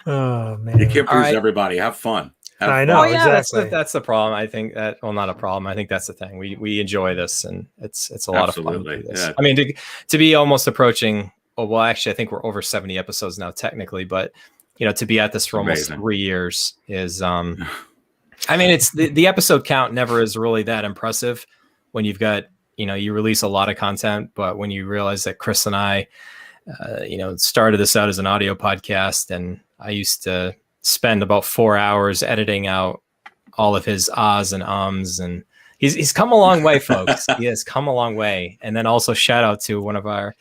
Oh man, You can't All please right. everybody. Have fun. Have I fun. know. oh yeah, exactly. that's the problem. I think that, well, not a problem. I think that's the thing. We enjoy this, and it's a lot of fun to Absolutely, do this. yeah. I mean, to be almost approaching. Well, actually, I think we're over 70 episodes now technically, but to be at this for almost Amazing. 3 years is. I mean, it's the episode count never is really that impressive when you've got you release a lot of content, but when you realize that Chris and I, started this out as an audio podcast, and I used to spend about 4 hours editing out all of his ahs and ums, and he's come a long way, folks. He has come a long way. And then also shout out to one of our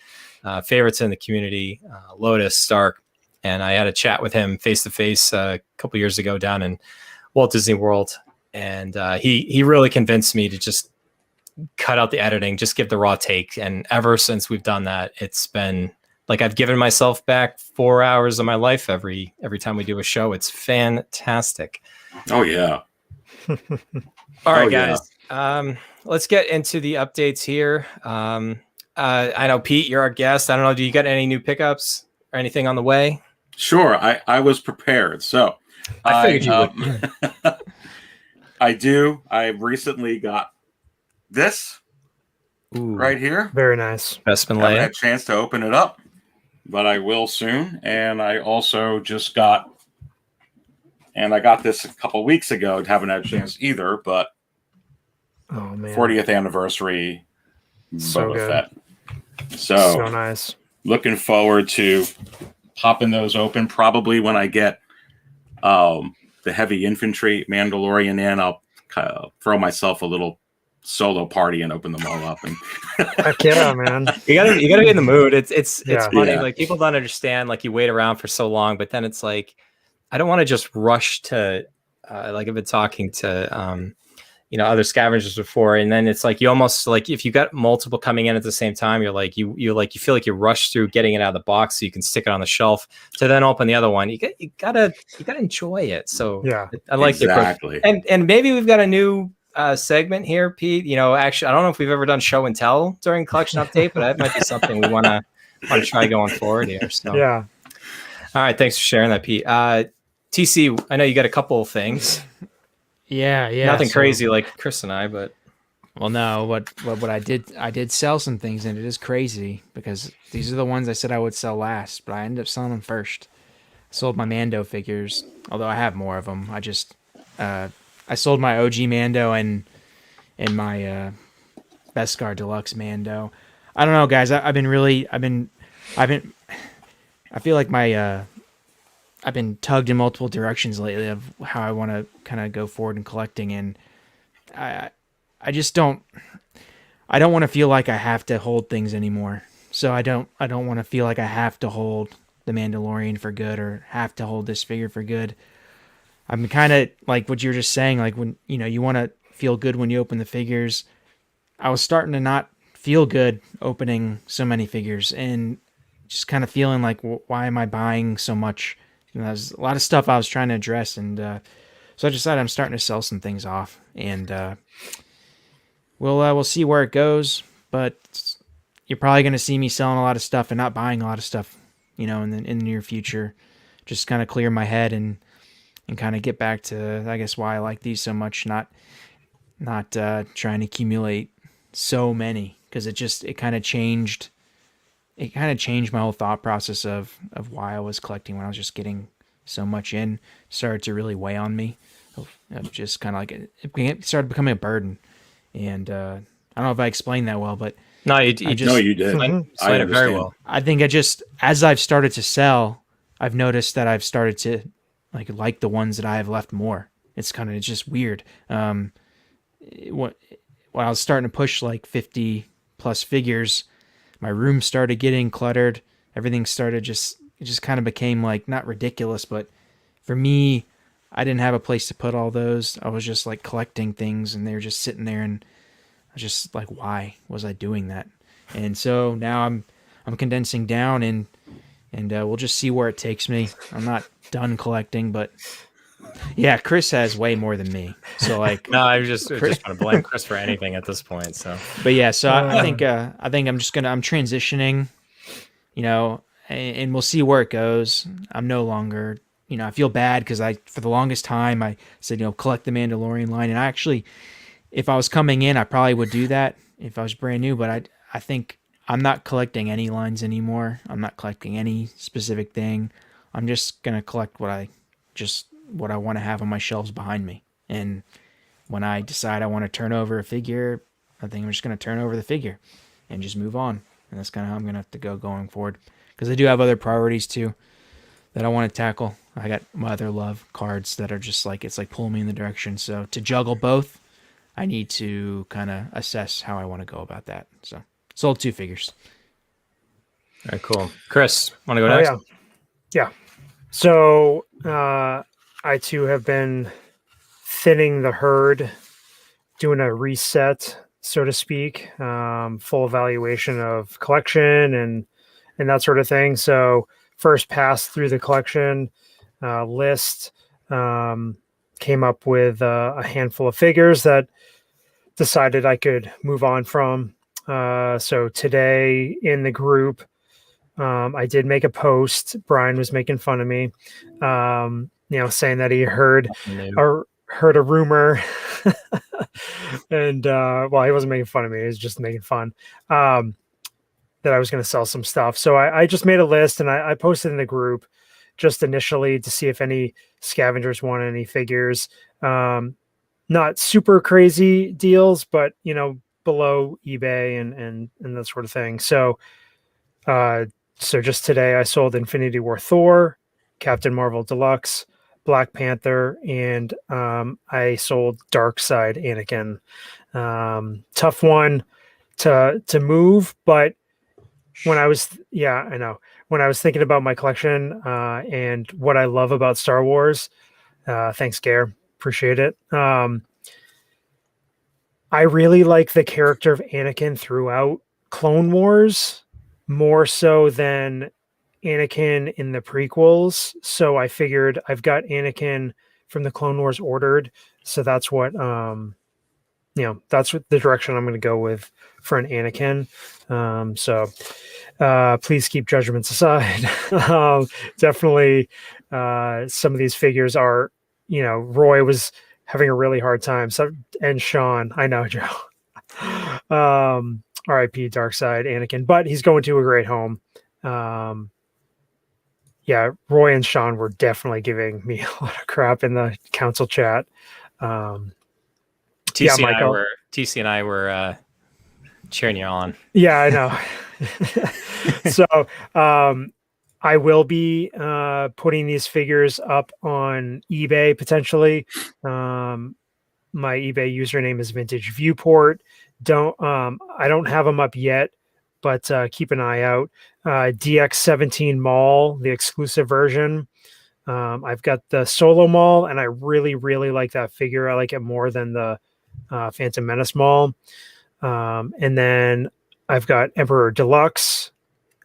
favorites in the community, Lotus Stark, and I had a chat with him face to face a couple years ago down in Walt Disney World, and he really convinced me to just cut out the editing, just give the raw take. And ever since we've done that, it's been like I've given myself back 4 hours of my life every time we do a show. It's fantastic. Oh yeah. All right, yeah. guys. Let's get into the updates here. I know, Pete, you're our guest. I don't know, do you got any new pickups or anything on the way? Sure. I was prepared. So I figured you would. I do. I recently got this Ooh, right here. Very nice. Bespin I haven't Leia. had a chance to open it up, but I will soon. And I also just got, and I got this a couple weeks ago. Haven't had a chance either, but Oh man, 40th anniversary So Boba good. Fett. so nice. Looking forward to popping those open. Probably when I get the heavy infantry Mandalorian in, I'll throw myself a little solo party and open them all up. And Heck yeah, man. You gotta be in the mood. It's Yeah. funny. Yeah. Like, people don't understand. Like, you wait around for so long, but then it's like, I don't want to just rush to. Like, I've been talking to other scavengers before, and then it's like you almost, like, if you got multiple coming in at the same time, you're like you feel like you rush through getting it out of the box so you can stick it on the shelf to then open the other one. You gotta enjoy it. So Yeah. I like exactly. the approach. And maybe we've got a new segment here, Pete. Actually, I don't know if we've ever done show and tell during collection update, but that might be something we want to try going forward here. So Yeah. all right, thanks for sharing that, Pete. TC, I know you got a couple of things. Yeah. Nothing so- crazy like Chris and I, but Well, no, what I did sell some things, and it is crazy because these are the ones I said I would sell last, but I ended up selling them first. I sold my Mando figures, although I have more of them. I sold my OG Mando and my Beskar Deluxe Mando. I don't know, guys. I feel like I've been tugged in multiple directions lately of how I want to kind of go forward in collecting, and I don't want to feel like I have to hold things anymore. So I don't want to feel like I have to hold the Mandalorian for good or have to hold this figure for good. I'm kind of like what you were just saying, like when you want to feel good when you open the figures. I was starting to not feel good opening so many figures and just kind of feeling like, why am I buying so much? There's a lot of stuff I was trying to address, and so I decided I'm starting to sell some things off, and we'll see where it goes. But you're probably going to see me selling a lot of stuff and not buying a lot of stuff, in the near future. Just kind of clear my head and kind of get back to, I guess, why I like these so much. Not trying to accumulate so many, because it kind of changed. It kind of changed my whole thought process of why I was collecting when I was just getting so much in. Started to really weigh on me. Just kind of like it started becoming a burden. And I don't know if I explained that well, but no, you No, you did. explained it very understand. well. I think as I've started to sell, I've noticed that I've started to like the ones that I have left more. It's just weird. When I was starting to push like 50 plus figures, my room started getting cluttered. Everything started it just kind of became like, not ridiculous, but for me, I didn't have a place to put all those. I was just like collecting things and they were just sitting there, and I was just like, why was I doing that? And so now I'm condensing down, and we'll just see where it takes me. I'm not done collecting, but Yeah, Chris has way more than me. So like, No, I just want to blame Chris for anything at this point. So, but yeah, so I think I'm transitioning, you know, and we'll see where it goes. I'm no longer, you know, I feel bad because for the longest time I said, you know, collect the Mandalorian line, and I actually, if I was coming in, I probably would do that if I was brand new. But I think I'm not collecting any lines anymore. I'm not collecting any specific thing. I'm just gonna collect what I want to have on my shelves behind me. And when I decide I want to turn over a figure, I think I'm just gonna turn over the figure and just move on. And that's kind of how I'm gonna have to go going forward. Because I do have other priorities too that I want to tackle. I got my other love cards that are just like, it's like pulling me in the direction. So to juggle both, I need to kind of assess how I want to go about that. So sold 2 figures. all right, cool. Chris, want to go next? Yeah. So I too have been thinning the herd, doing a reset, so to speak, full evaluation of collection and that sort of thing. So first pass through the collection list, came up with a handful of figures that decided I could move on from. So today in the group, I did make a post. Bryan was making fun of me, saying that he heard a rumor, and well, he wasn't making fun of me. He was just making fun that I was going to sell some stuff. So I just made a list and I posted in the group just initially to see if any scavengers wanted any figures. Not super crazy deals, but below eBay and that sort of thing. So just today I sold Infinity War Thor, Captain Marvel Deluxe, Black Panther, and I sold Darkseid Anakin. Tough one to move, but when I was thinking about my collection and what I love about Star Wars, thanks, Gare, appreciate it. I really like the character of Anakin throughout Clone Wars, more so than Anakin in the prequels. So I figured I've got Anakin from the Clone Wars ordered. So that's what, that's what the direction I'm going to go with for an Anakin. Please keep judgments aside. Definitely, some of these figures are, Roy was having a really hard time. So, and Sean, I know, Joe. R.I.P. Darkseid Anakin, but he's going to a great home. Roy and Sean were definitely giving me a lot of crap in the council chat. TC and I were cheering you on. Yeah, I know. So I will be putting these figures up on eBay potentially. My eBay username is Vintage Viewport. I don't have them up yet, but keep an eye out. DX17 Maul, the exclusive version. I've got the Solo Maul, and I really, really like that figure. I like it more than the Phantom Menace Maul. And then I've got Emperor Deluxe,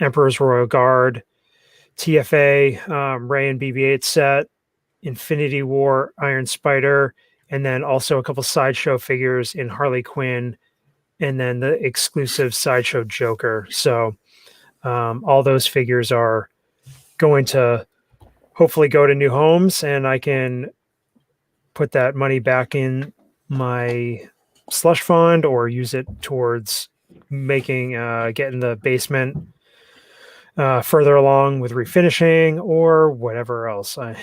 Emperor's Royal Guard, TFA, Ray and BB-8 set, Infinity War, Iron Spider, and then also a couple Sideshow figures in Harley Quinn, and then the exclusive Sideshow Joker. So all those figures are going to hopefully go to new homes, and I can put that money back in my slush fund or use it towards making getting the basement further along with refinishing or whatever else I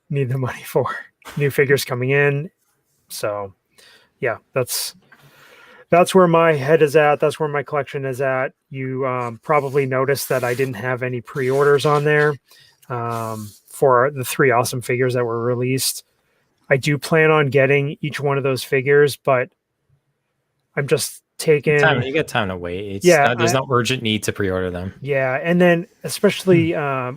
need the money for. New figures coming in. So yeah, that's where my head is at. That's where my collection is at. You probably noticed that I didn't have any pre-orders on there for the 3 awesome figures that were released. I do plan on getting each one of those figures, but I'm just taking you got time to wait. There's no urgent need to pre-order them. Yeah, and then especially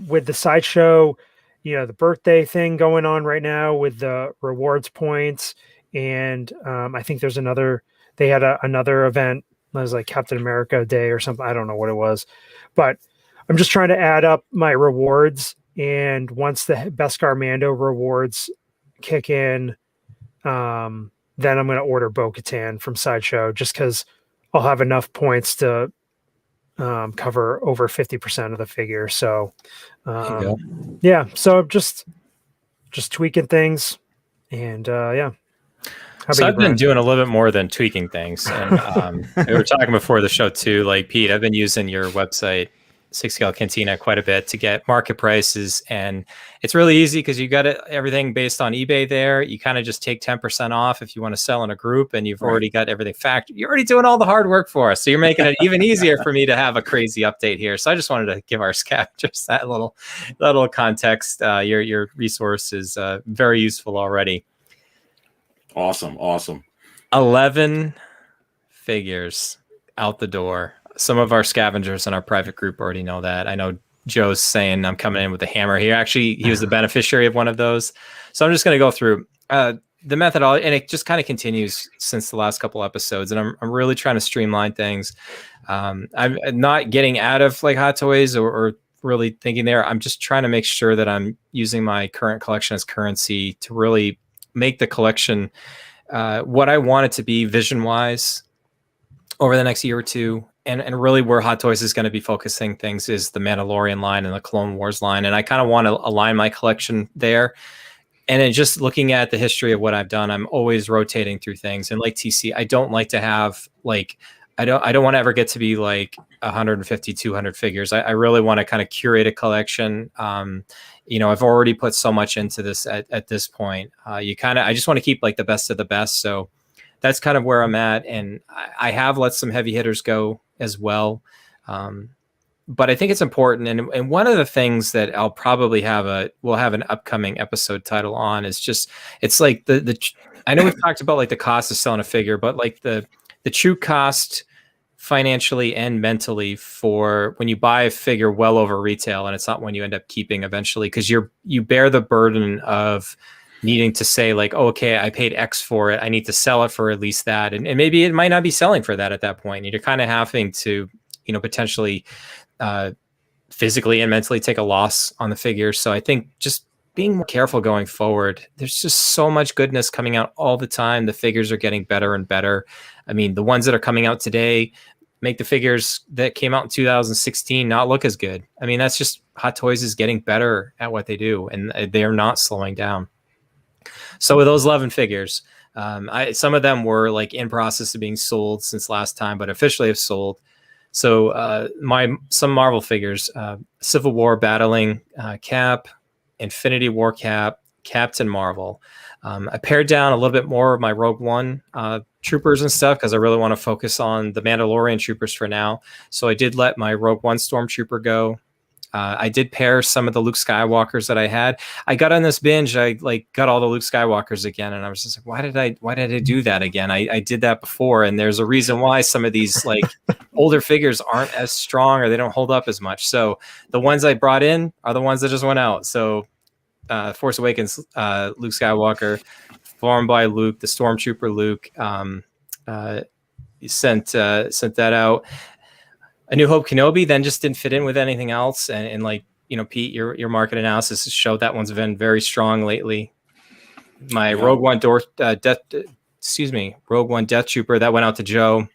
with the Sideshow, the birthday thing going on right now with the rewards points, and I think there's they had another event. It was like Captain America Day or something. I don't know what it was, but I'm just trying to add up my rewards. And once the Beskar Mando rewards kick in, then I'm going to order Bo-Katan from Sideshow, just because I'll have enough points to cover over 50% of the figure. So yeah, so just tweaking things, and yeah. How So about I've you, been Bryan? doing a little bit more than tweaking things, and we were talking before the show too. Like Pete, I've been using your website, Six Scale Cantina, quite a bit to get market prices, and it's really easy because you got everything based on eBay there. You kind of just take 10% off if you want to sell in a group, and you've already got everything factored. You're already doing all the hard work for us, so you're making it even easier for me to have a crazy update here. So I just wanted to give our scavengers that little context. Your resource is very useful already. Awesome. 11 figures out the door. Some of our scavengers in our private group already know that. I know Joe's saying I'm coming in with a hammer here. Actually, he was the beneficiary of one of those. So I'm just going to go through the methodology, and it just kind of continues since the last couple episodes. And I'm really trying to streamline things. I'm not getting out of like Hot Toys or really thinking there. I'm just trying to make sure that I'm using my current collection as currency to really make the collection what I want it to be vision-wise over the next year or two. And really where Hot Toys is going to be focusing things is the Mandalorian line and the Clone Wars line. And I kind of want to align my collection there. And then just looking at the history of what I've done, I'm always rotating through things. And like TC, I don't like to have like, I don't want to ever get to be like 150, 200 figures. I really want to kind of curate a collection. I've already put so much into this at this point. I just want to keep like the best of the best. So that's kind of where I'm at. And I have let some heavy hitters go as well. But I think it's important. And one of the things that I'll probably we'll have an upcoming episode title on is just, it's like I know we've talked about like the cost of selling a figure, but like the true cost financially and mentally for when you buy a figure well over retail, and it's not one you end up keeping eventually, because you bear the burden of needing to say like, oh, okay, I paid X for it, I need to sell it for at least that, and maybe it might not be selling for that at that point, and you're kind of having to potentially physically and mentally take a loss on the figure. So I think just being more careful going forward. There's just so much goodness coming out all the time. The figures are getting better and better. I mean, the ones that are coming out today make the figures that came out in 2016 not look as good. I mean, that's just Hot Toys is getting better at what they do, and they're not slowing down. So with those 11 figures, some of them were like in process of being sold since last time, but officially have sold. So some Marvel figures, Civil War battling Cap, Infinity War Cap, Captain Marvel. I pared down a little bit more of my Rogue One troopers and stuff because I really want to focus on the Mandalorian troopers for now. So I did let my Rogue One Stormtrooper go. I did pair some of the Luke Skywalkers that I had. I got on this binge. I got all the Luke Skywalkers again, and I was just like, why did I do that again? I did that before, and there's a reason why some of these like older figures aren't as strong or they don't hold up as much. So the ones I brought in are the ones that just went out. So Force Awakens Luke Skywalker, formed by Luke, the Stormtrooper Luke, sent that out. A New Hope Kenobi then just didn't fit in with anything else, and like Pete, your market analysis has showed that one's been very strong lately. My Rogue One Death Trooper that went out to Joe.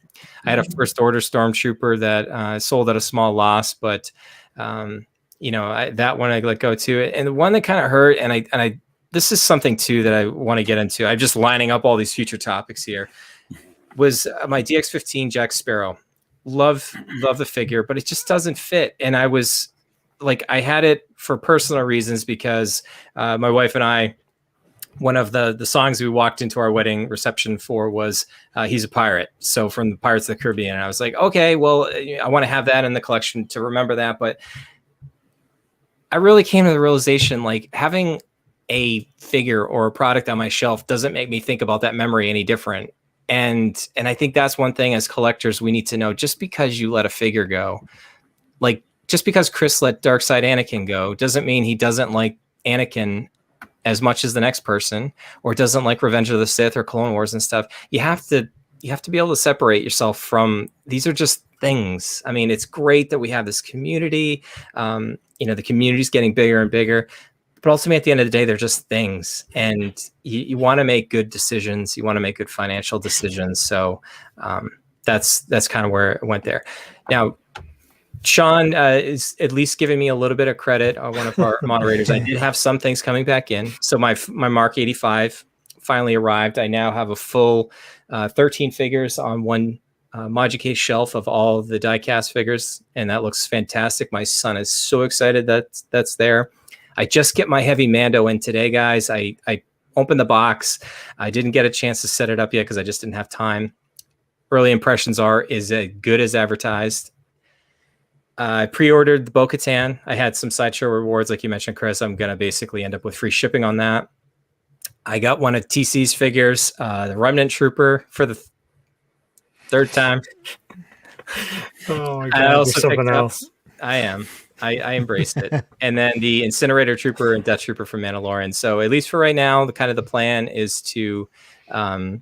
I had a First Order Stormtrooper that sold at a small loss, but that one I let go too. And the one that kind of hurt, and I this is something too that I want to get into. I'm just lining up all these future topics here. Was my DX-15 Jack Sparrow. Love the figure, but it just doesn't fit. And I was like, I had it for personal reasons because my wife and I, one of the songs we walked into our wedding reception for was He's a Pirate. So from the Pirates of the Caribbean. And I was like, okay, well, I want to have that in the collection to remember that. But I really came to the realization, like having a figure or a product on my shelf doesn't make me think about that memory any different. And I think that's one thing as collectors we need to know. Just because you let a figure go, like just because Chris let Darkside Anakin go, doesn't mean he doesn't like Anakin as much as the next person, or doesn't like Revenge of the Sith or Clone Wars and stuff. You have to be able to separate yourself from these are just things. I mean, it's great that we have this community. The community's getting bigger and bigger. but ultimately at the end of the day, they're just things, and you want to make good decisions. You want to make good financial decisions. So that's kind of where it went there. Now, Sean is at least giving me a little bit of credit. One of our moderators. I did have some things coming back in. So my Mark 85 finally arrived. I now have a full 13 figures on one Modulcase shelf of all the diecast figures, and that looks fantastic. My son is so excited that that's there. I just get my heavy Mando in today, guys. I opened the box. I didn't get a chance to set it up yet because I just didn't have time. Early impressions is as good as advertised. I pre-ordered the Bo-Katan. I had some sideshow rewards, like you mentioned, Chris. I'm going to basically end up with free shipping on that. I got one of TC's figures, the Remnant Trooper, for the third time. Oh my God, there's something else. I am. I embraced it. And then the Incinerator Trooper and Death Trooper from Mandalorian. So at least for right now, the plan is to at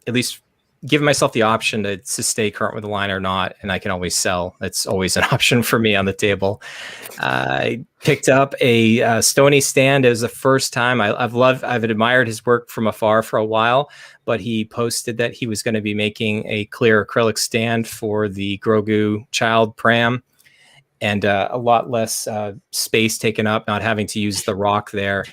least give myself the option to stay current with the line or not, and I can always sell. That's always an option for me on the table. I picked up a Stony stand. It was the first time. I've admired his work from afar for a while, but he posted that he was going to be making a clear acrylic stand for the Grogu child pram, and a lot less space taken up, not having to use the rock there.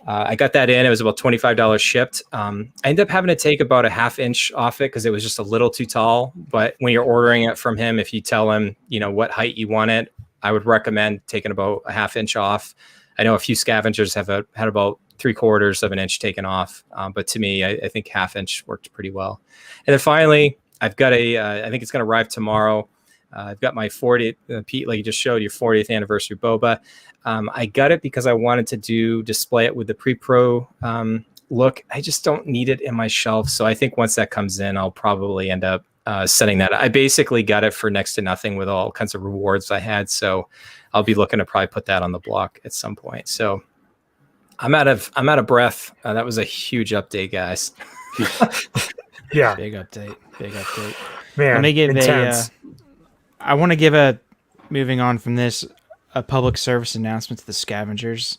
I got that in. It was about $25 shipped. I ended up having to take about a 1/2 inch off it because it was just a little too tall. But when you're ordering it from him, if you tell him, what height you want it, I would recommend taking about a 1/2 inch off. I know a few Scavengers have had about 3/4 of an inch taken off. But to me, I think 1/2 inch worked pretty well. And then finally, I've got I think it's going to arrive tomorrow. I've got my 40th, Pete, like you just showed, your 40th anniversary Boba. I got it because I wanted to display it with the pre-pro look. I just don't need it in my shelf. So I think once that comes in, I'll probably end up setting that. I basically got it for next to nothing with all kinds of rewards I had. So I'll be looking to probably put that on the block at some point. So I'm out of breath. That was a huge update, guys. Yeah. Big update. Man, let me give intense. I want to give moving on from this, a public service announcement to the Scavengers.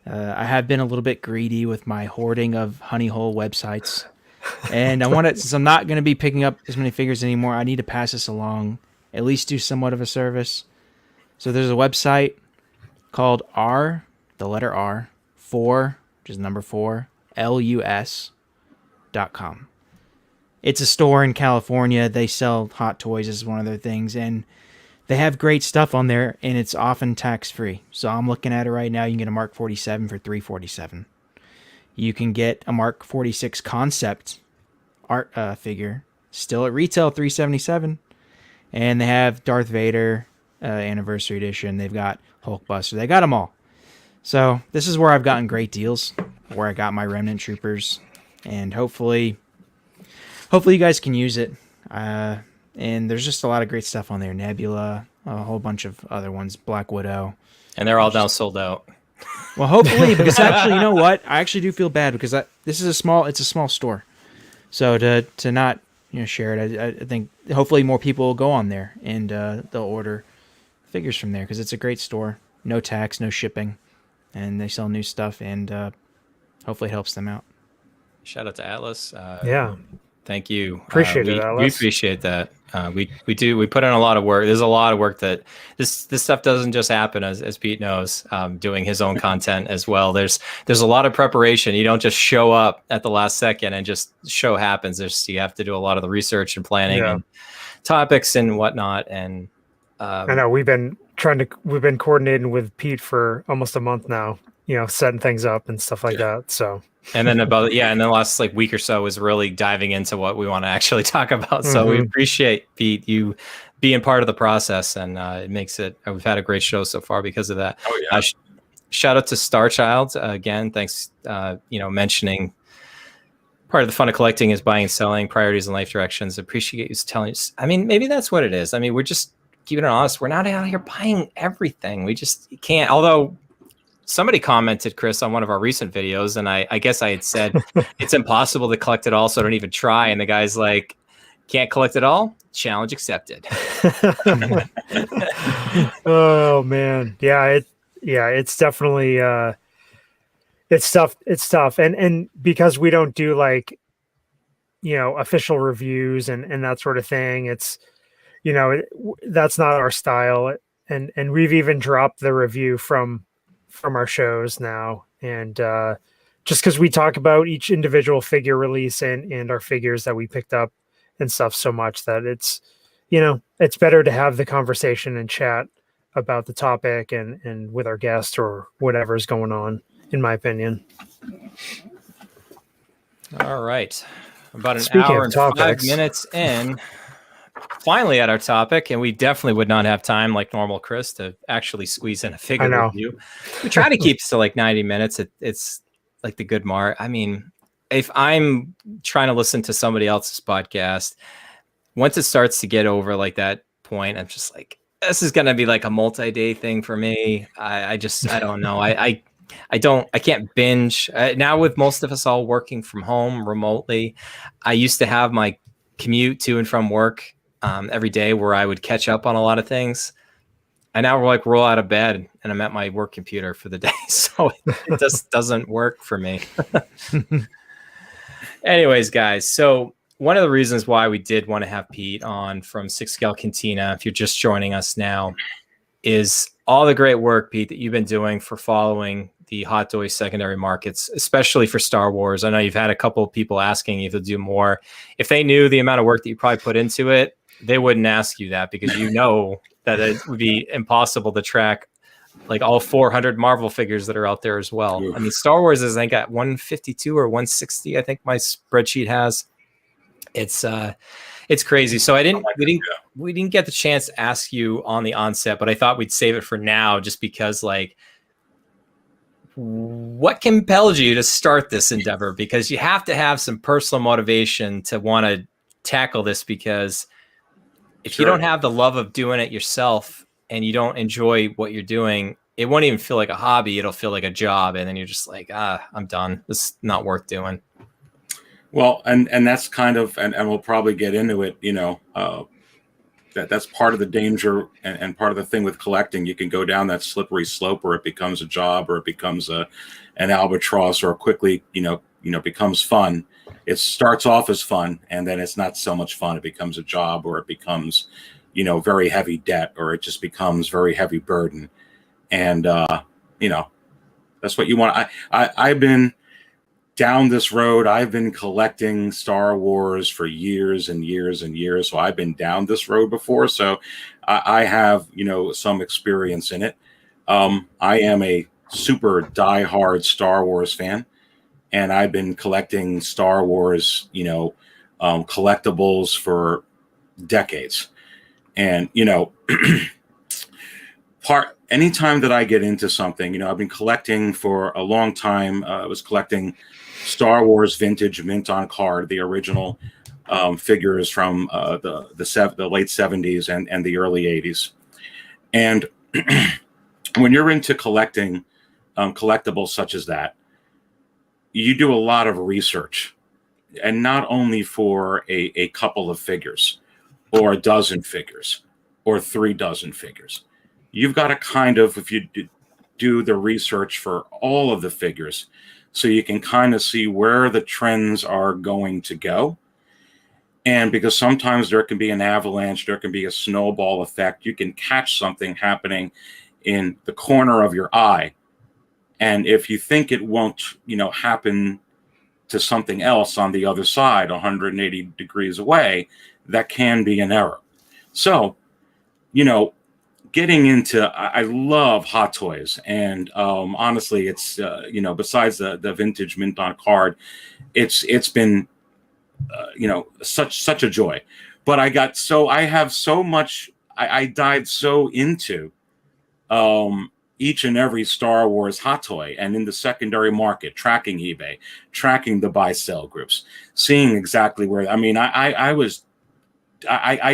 I have been a little bit greedy with my hoarding of honey hole websites. And I want to, since I'm not going to be picking up as many figures anymore, I need to pass this along, at least do somewhat of a service. So there's a website called the letter R, 4, which is number 4, LUS.com. It's a store in California. They sell hot toys as one of their things, and they have great stuff on there, and it's often tax-free. So I'm looking at it right now. You can get a Mark 47 for $347. You can get a Mark 46 concept art figure, still at retail, $377. And they have Darth Vader Anniversary Edition. They've got Hulkbuster. They got them all. So this is where I've gotten great deals, where I got my Remnant Troopers, and hopefully you guys can use it. And there's just a lot of great stuff on there. Nebula, a whole bunch of other ones, Black Widow. And they're all now sold out. Well, hopefully, because actually, you know what? I actually do feel bad because this is a small store. So to not share it, I think hopefully more people will go on there and they'll order figures from there because it's a great store. No tax, no shipping, and they sell new stuff, and hopefully it helps them out. Shout out to Atlas. Yeah. Thank you. Appreciate it, Atlas. We appreciate that. We put in a lot of work. There's a lot of work that this stuff doesn't just happen, as Pete knows, doing his own content as well. There's a lot of preparation. You don't just show up at the last second and just show happens. You have to do a lot of the research and planning and topics and whatnot. And I know we've been coordinating with Pete for almost a month now, setting things up and stuff like that. So. And then the last week or so is really diving into what we want to actually talk about. So we appreciate, Pete, you being part of the process, and it makes it. We've had a great show so far because of that. Oh yeah. Shout out to Starchild again. Thanks. Mentioning part of the fun of collecting is buying and selling, priorities and life directions. Appreciate you telling us. I mean, maybe that's what it is. I mean, we're just keeping it honest. We're not out here buying everything. We just can't. Although. Somebody commented, Chris, on one of our recent videos, and I guess I had said it's impossible to collect it all, so don't even try. And the guy's like, can't collect it all? Challenge accepted. Oh man. Yeah, it's definitely It's tough. It's tough. And because we don't do like, official reviews and that sort of thing, it's, that's not our style. And we've even dropped the review from our shows now. And just because we talk about each individual figure release and our figures that we picked up and stuff so much that it's, it's better to have the conversation and chat about the topic and with our guest or whatever's going on, in my opinion. All right. About an Speaking hour of and topics. 5 minutes in, finally at our topic, and we definitely would not have time like normal, Chris, to actually squeeze in a figure I know. review. We try to keep it to like 90 minutes. It's like the good mark. I mean, if I'm trying to listen to somebody else's podcast, once it starts to get over like that point, I'm just like, this is going to be like a multi-day thing for me. I don't know. I can't binge now with most of us all working from home remotely. I used to have my commute to and from work every day where I would catch up on a lot of things. I now like roll out of bed and I'm at my work computer for the day. So it just doesn't work for me. Anyways, guys, so one of the reasons why we did want to have Pete on from 6 Scale Cantina, if you're just joining us now, is all the great work, Pete, that you've been doing for following the hot toy secondary markets, especially for Star Wars. I know you've had a couple of people asking you to do more. If they knew the amount of work that you probably put into it, they wouldn't ask you that because you know that it would be impossible to track like all 400 Marvel figures that are out there as well. I mean, Star Wars is, I think, at 152 or 160, I think my spreadsheet has. It's crazy. So we didn't get the chance to ask you on the onset, but I thought we'd save it for now just because like what compelled you to start this endeavor? Because you have to have some personal motivation to want to tackle this, because if you don't have the love of doing it yourself and you don't enjoy what you're doing, it won't even feel like a hobby. It'll feel like a job. And then you're just like, I'm done. This is not worth doing. Well, and that's kind of, and we'll probably get into it, that's part of the danger and part of the thing with collecting. You can go down that slippery slope where it becomes a job or it becomes an albatross, or quickly, becomes fun. It starts off as fun and then it's not so much fun. It becomes a job, or it becomes, very heavy debt, or it just becomes very heavy burden. And, that's what you want. I've been down this road. I've been collecting Star Wars for years and years and years. So I've been down this road before. So I have, some experience in it. I am a super diehard Star Wars fan, and I've been collecting Star Wars, collectibles for decades. And, anytime that I get into something, I've been collecting for a long time. I was collecting Star Wars vintage mint on card, the original figures from the late 70s and the early 80s. And when you're into collecting collectibles such as that, you do a lot of research, and not only for a couple of figures or a dozen figures or 3 dozen figures. You've got to kind of, if you do the research for all of the figures, so you can kind of see where the trends are going to go. And because sometimes there can be an avalanche, there can be a snowball effect. You can catch something happening in the corner of your eye. And if you think it won't, happen to something else on the other side, 180 degrees away, that can be an error. So, getting into, I love hot toys, and honestly, it's besides the vintage mint on card, it's been such a joy. But I dived so into each and every Star Wars hot toy, and in the secondary market, tracking eBay, tracking the buy sell groups, seeing exactly where. I mean, I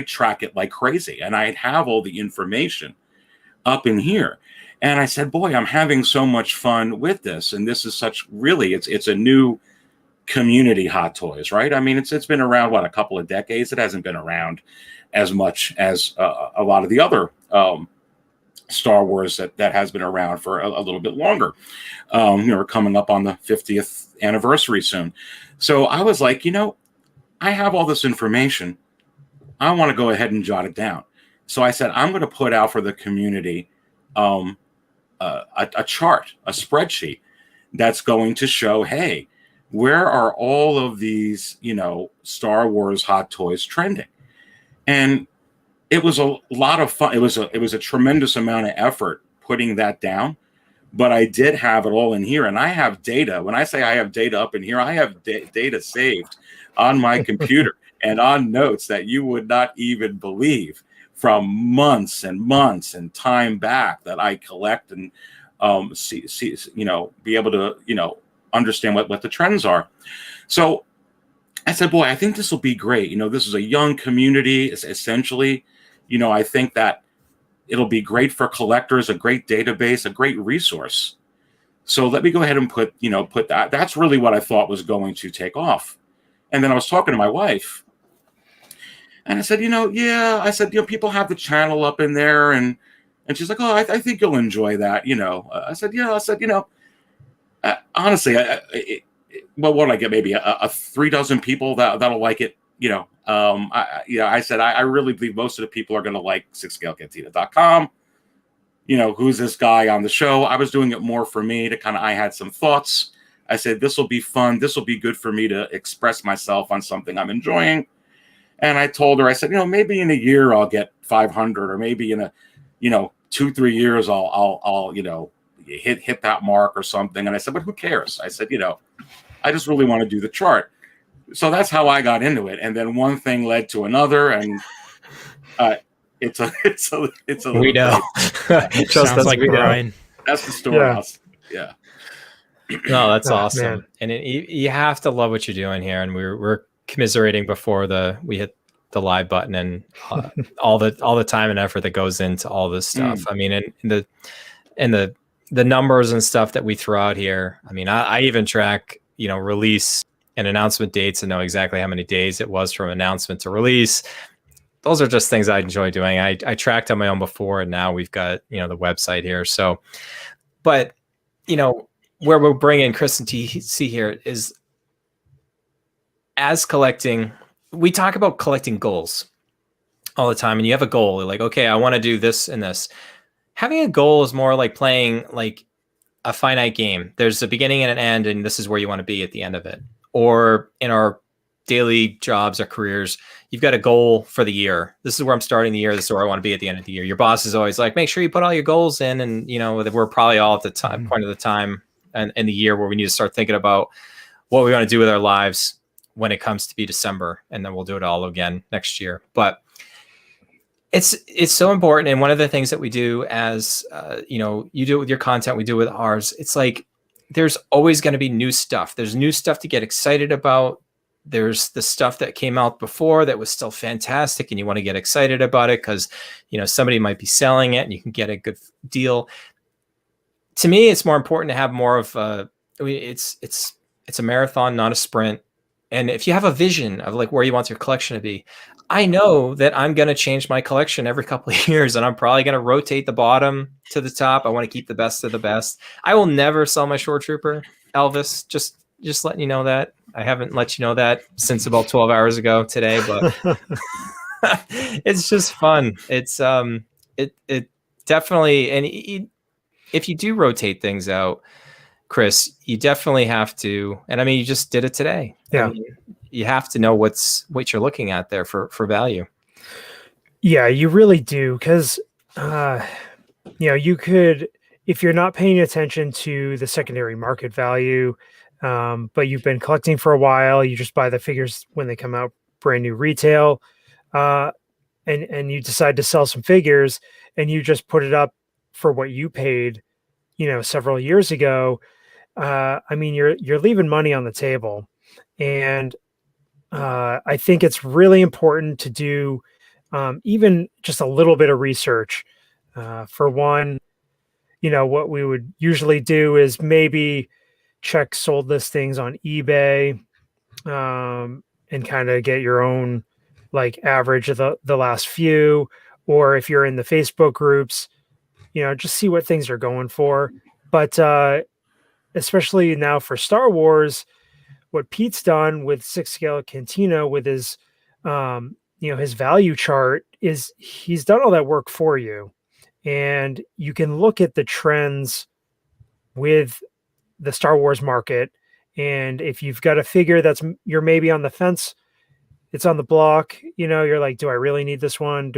track it like crazy, and I have all the information up in here. And I said, boy, I'm having so much fun with this. And this is it's a new community, hot toys, right? I mean, it's been around, a couple of decades. It hasn't been around as much as a lot of the other Star Wars that has been around for a little bit longer. We're coming up on the 50th anniversary soon. So I was like, I have all this information. I want to go ahead and jot it down. So I said, I'm going to put out for the community a chart, a spreadsheet that's going to show, hey, where are all of these, Star Wars hot toys trending? And it was a lot of fun. It was a tremendous amount of effort putting that down, but I did have it all in here, and I have data. When I say I have data up in here, I have data saved on my computer and on notes that you would not even believe, from months and months and time back, that I collect and see be able to understand what the trends are. So I said, boy, I think this will be great. This is a young community, essentially. I think that it'll be great for collectors, a great database, a great resource. So let me go ahead and put that. That's really what I thought was going to take off. And then I was talking to my wife, and I said, people have the channel up in there, and she's like, oh, I think you'll enjoy that. I said, honestly, what would I get? Maybe a 3 dozen people that'll like it. I said, I really believe most of the people are going to like 6scalecantina.com. Who's this guy on the show? I was doing it more for me to I had some thoughts. I said, this will be fun. This will be good for me to express myself on something I'm enjoying. And I told her, I said, maybe in a year I'll get 500, or maybe in a, 2-3 years I'll hit that mark or something. And I said, but who cares? I said, I just really want to do the chart. So that's how I got into it. And then one thing led to another, and it's a we know. Sounds like Bryan. That's the storehouse. Yeah. No, that's awesome. Man. And you have to love what you're doing here. And we're commiserating before we hit the live button, and all the time and effort that goes into all this stuff. I mean, and the numbers and stuff that we throw out here. I mean, I even track, release and announcement dates, and know exactly how many days it was from announcement to release. Those are just things I enjoy doing. I tracked on my own before, and now we've got, the website here. So, but, where we're bringing Chris and TC here is, as collecting, we talk about collecting goals all the time, and you have a goal. You're like, okay, I want to do this and this. Having a goal is more like playing like a finite game. There's a beginning and an end, and this is where you want to be at the end of it. Or in our daily jobs or careers, you've got a goal for the year. This is where I'm starting the year. This is where I want to be at the end of the year. Your boss is always like, make sure you put all your goals in. And, we're probably all at the point of the time and in the year where we need to start thinking about what we want to do with our lives when it comes to be December. And then we'll do it all again next year. But it's so important. And one of the things that we do as, you do it with your content, we do it with ours. It's like, there's always going to be new stuff. There's new stuff to get excited about. There's the stuff that came out before that was still fantastic, and you want to get excited about it because, somebody might be selling it and you can get a good deal. To me, it's more important to have more of it's a marathon, not a sprint. And if you have a vision of like where you want your collection to be, I know that I'm going to change my collection every couple of years, and I'm probably going to rotate the bottom to the top. I want to keep the best of the best. I will never sell my Shore Trooper, Elvis. Just letting you know that. I haven't let you know that since about 12 hours ago today, but it's just fun. It's it definitely, and if you do rotate things out, Chris, you definitely have to, and I mean, you just did it today. Yeah. I mean, you have to know what you're looking at there for value. Yeah, you really do. Because, you could, if you're not paying attention to the secondary market value, but you've been collecting for a while, you just buy the figures when they come out brand new retail, and you decide to sell some figures, and you just put it up for what you paid, several years ago. I mean, you're leaving money on the table. And I think it's really important to do even just a little bit of research. For one, what we would usually do is maybe check sold listings on eBay, and kind of get your own like average of the last few. Or if you're in the Facebook groups, just see what things are going for. But especially now for Star Wars, what Pete's done with 6 Scale Cantina with his his value chart is he's done all that work for you, and you can look at the trends with the Star Wars market. And if you've got a figure you're maybe on the fence, it's on the block, you're like, do I really need this one?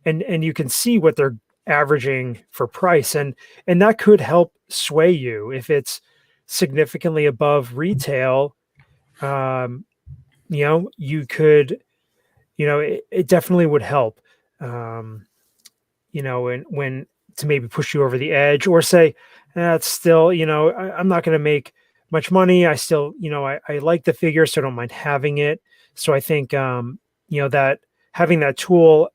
And you can see what they're averaging for price, and that could help sway you if it's significantly above retail. You could, it definitely would help, when to maybe push you over the edge, or say, that's still, I'm not going to make much money. I still, I like the figure, so I don't mind having it. So I think, that having that tool,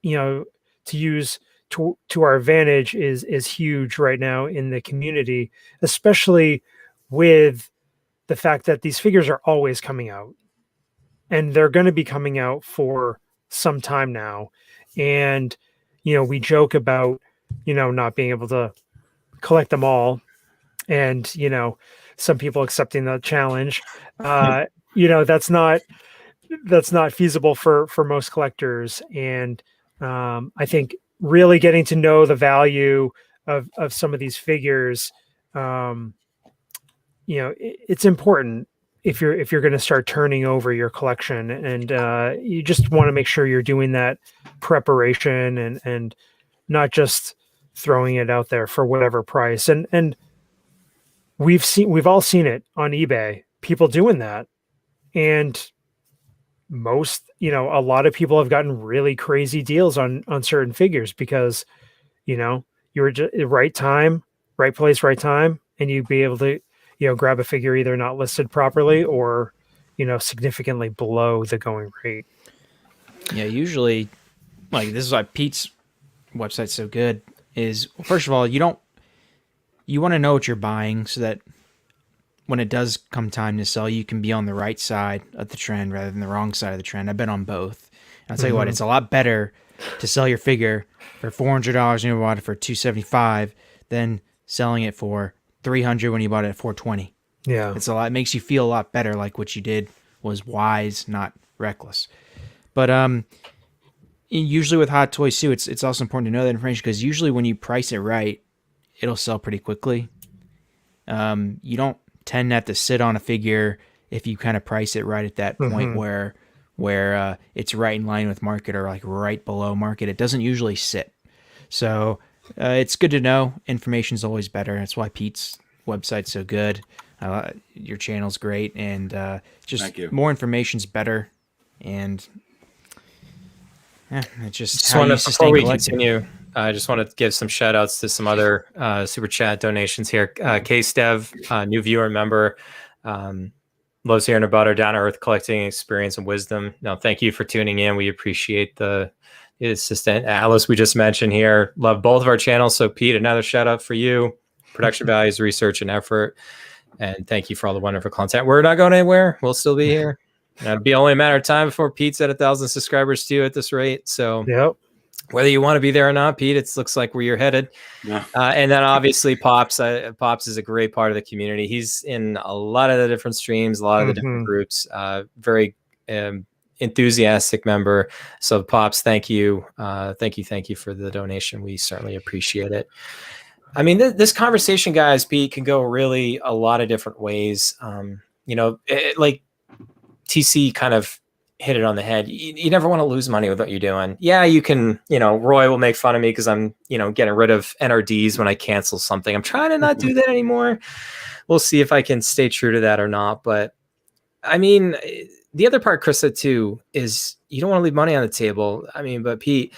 to use to our advantage is huge right now in the community, especially with the fact that these figures are always coming out, and they're going to be coming out for some time now. And, we joke about, not being able to collect them all, and, some people accepting the challenge. That's not feasible for most collectors. And I think really getting to know the value of some of these figures, it's important if you're going to start turning over your collection, and you just want to make sure you're doing that preparation and not just throwing it out there for whatever price. And we've all seen it on eBay, people doing that. And a lot of people have gotten really crazy deals on certain figures because, you were just right time, right place, right time, and you'd be able to, grab a figure either not listed properly or, significantly below the going rate. Yeah, usually, like, this is why Pete's website's so good, is, first of all, you want to know what you're buying so that when it does come time to sell, you can be on the right side of the trend rather than the wrong side of the trend. I've been on both. And I'll tell you what, it's a lot better to sell your figure for $400 when you bought it for $275 than selling it for $300 when you bought it at $420. Yeah. It makes you feel a lot better, like what you did was wise, not reckless. But usually with Hot Toys too, it's also important to know that information, because usually when you price it right, it'll sell pretty quickly. You don't tend to have to sit on a figure if you kind of price it right at that point where it's right in line with market or like right below market. It doesn't usually sit. So it's good to know. Information's always better. That's why Pete's website's so good. Your channel's great, and just more information's better. And it's just how you sustain collecting. I just want to give some shout outs to some other super chat donations here. K-Stev, new viewer member, loves hearing about our down to earth collecting experience and wisdom. No, thank you for tuning in. We appreciate the assistant. Alice, we just mentioned here, love both of our channels. So Pete, another shout out for you. Production values, research, and effort. And thank you for all the wonderful content. We're not going anywhere. We'll still be here. It'll be only a matter of time before Pete's at 1,000 subscribers too at this rate. So yep. Whether you want to be there or not, Pete, it looks like where you're headed. Yeah. And then obviously Pops. Pops is a great part of the community. He's in a lot of the different streams, a lot of the different groups. Very enthusiastic member. So Pops, thank you. Thank you for the donation. We certainly appreciate it. I mean, this conversation, guys, Pete, can go really a lot of different ways. Like TC kind of hit it on the head. You never want to lose money with what you're doing. Yeah, you can, Roy will make fun of me because I'm, getting rid of NRDs when I cancel something. I'm trying to not do that anymore. We'll see if I can stay true to that or not. But I mean, the other part Chris said too is you don't want to leave money on the table. I mean, but Pete,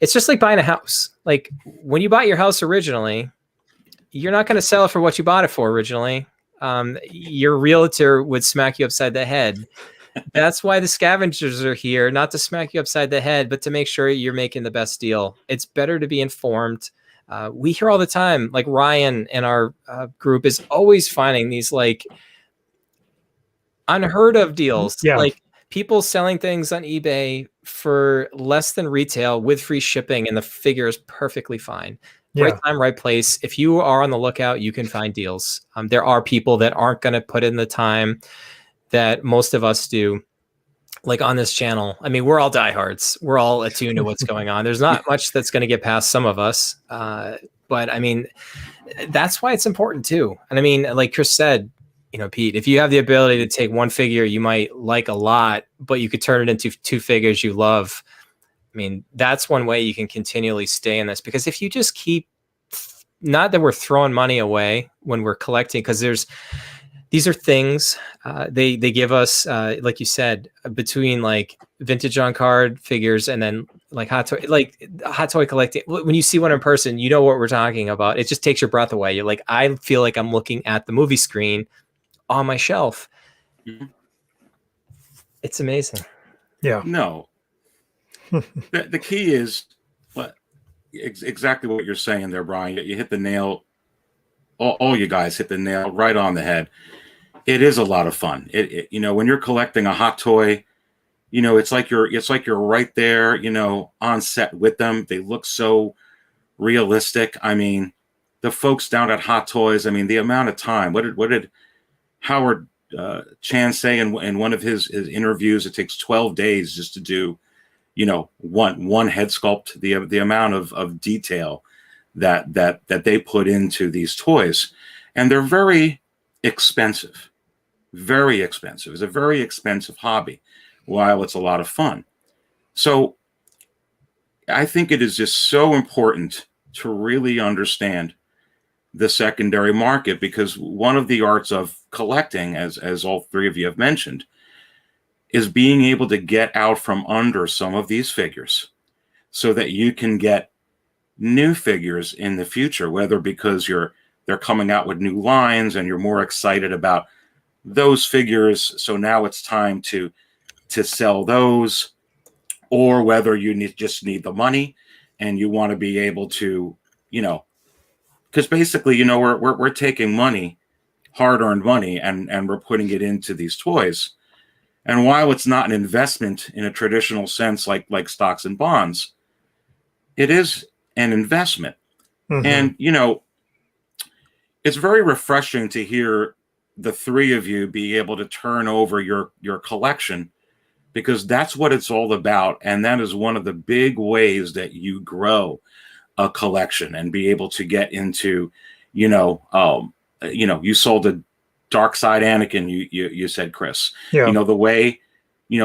it's just like buying a house. Like when you bought your house originally, you're not going to sell it for what you bought it for originally. Your realtor would smack you upside the head. That's why the scavengers are here, not to smack you upside the head, but to make sure you're making the best deal. It's better to be informed. We hear all the time, like Ryan in our group is always finding these like unheard of deals. Yeah. Like people selling things on eBay for less than retail with free shipping, and the figure is perfectly fine. Yeah. time, right place. If you are on the lookout, you can find deals. There are people that aren't going to put in the time that most of us do. Like on this channel, I mean, we're all diehards. We're all attuned to what's going on. There's not much that's going to get past some of us. But I mean, that's why it's important too. And I mean, like Chris said, Pete, if you have the ability to take one figure you might like a lot, but you could turn it into two figures you love. I mean, that's one way you can continually stay in this, because if you just keep, not that we're throwing money away when we're collecting, because these are things they give us, like you said, between like vintage on card figures and then like hot toy collecting. When you see one in person, you know what we're talking about. It just takes your breath away. You're like, I feel like I'm looking at the movie screen on my shelf. Mm-hmm. It's amazing. Yeah. No. The key is exactly what you're saying there, Bryan. You hit the nail. All you guys hit the nail right on the head. It is a lot of fun. When you're collecting a hot toy, it's like you're right there, on set with them. They look so realistic. I mean, the folks down at Hot Toys, I mean, the amount of time. What did Howard Chan say in one of his interviews? It takes 12 days just to do, one head sculpt. The amount of detail that they put into these toys, and they're very expensive. Very expensive. It's a very expensive hobby, while it's a lot of fun. So I think it is just so important to really understand the secondary market, because one of the arts of collecting, as all three of you have mentioned, is being able to get out from under some of these figures so that you can get new figures in the future, whether because they're coming out with new lines and you're more excited about those figures, so now it's time to sell those, or whether you just need the money and you want to be able to, because basically, we're taking money, hard-earned money, and we're putting it into these toys. And while it's not an investment in a traditional sense, like stocks and bonds, it is an investment. Mm-hmm. And it's very refreshing to hear the three of you be able to turn over your collection, because that's what it's all about. And that is one of the big ways that you grow a collection and be able to get into, you sold a Dark Side Anakin, you said, Chris. Yeah. The way,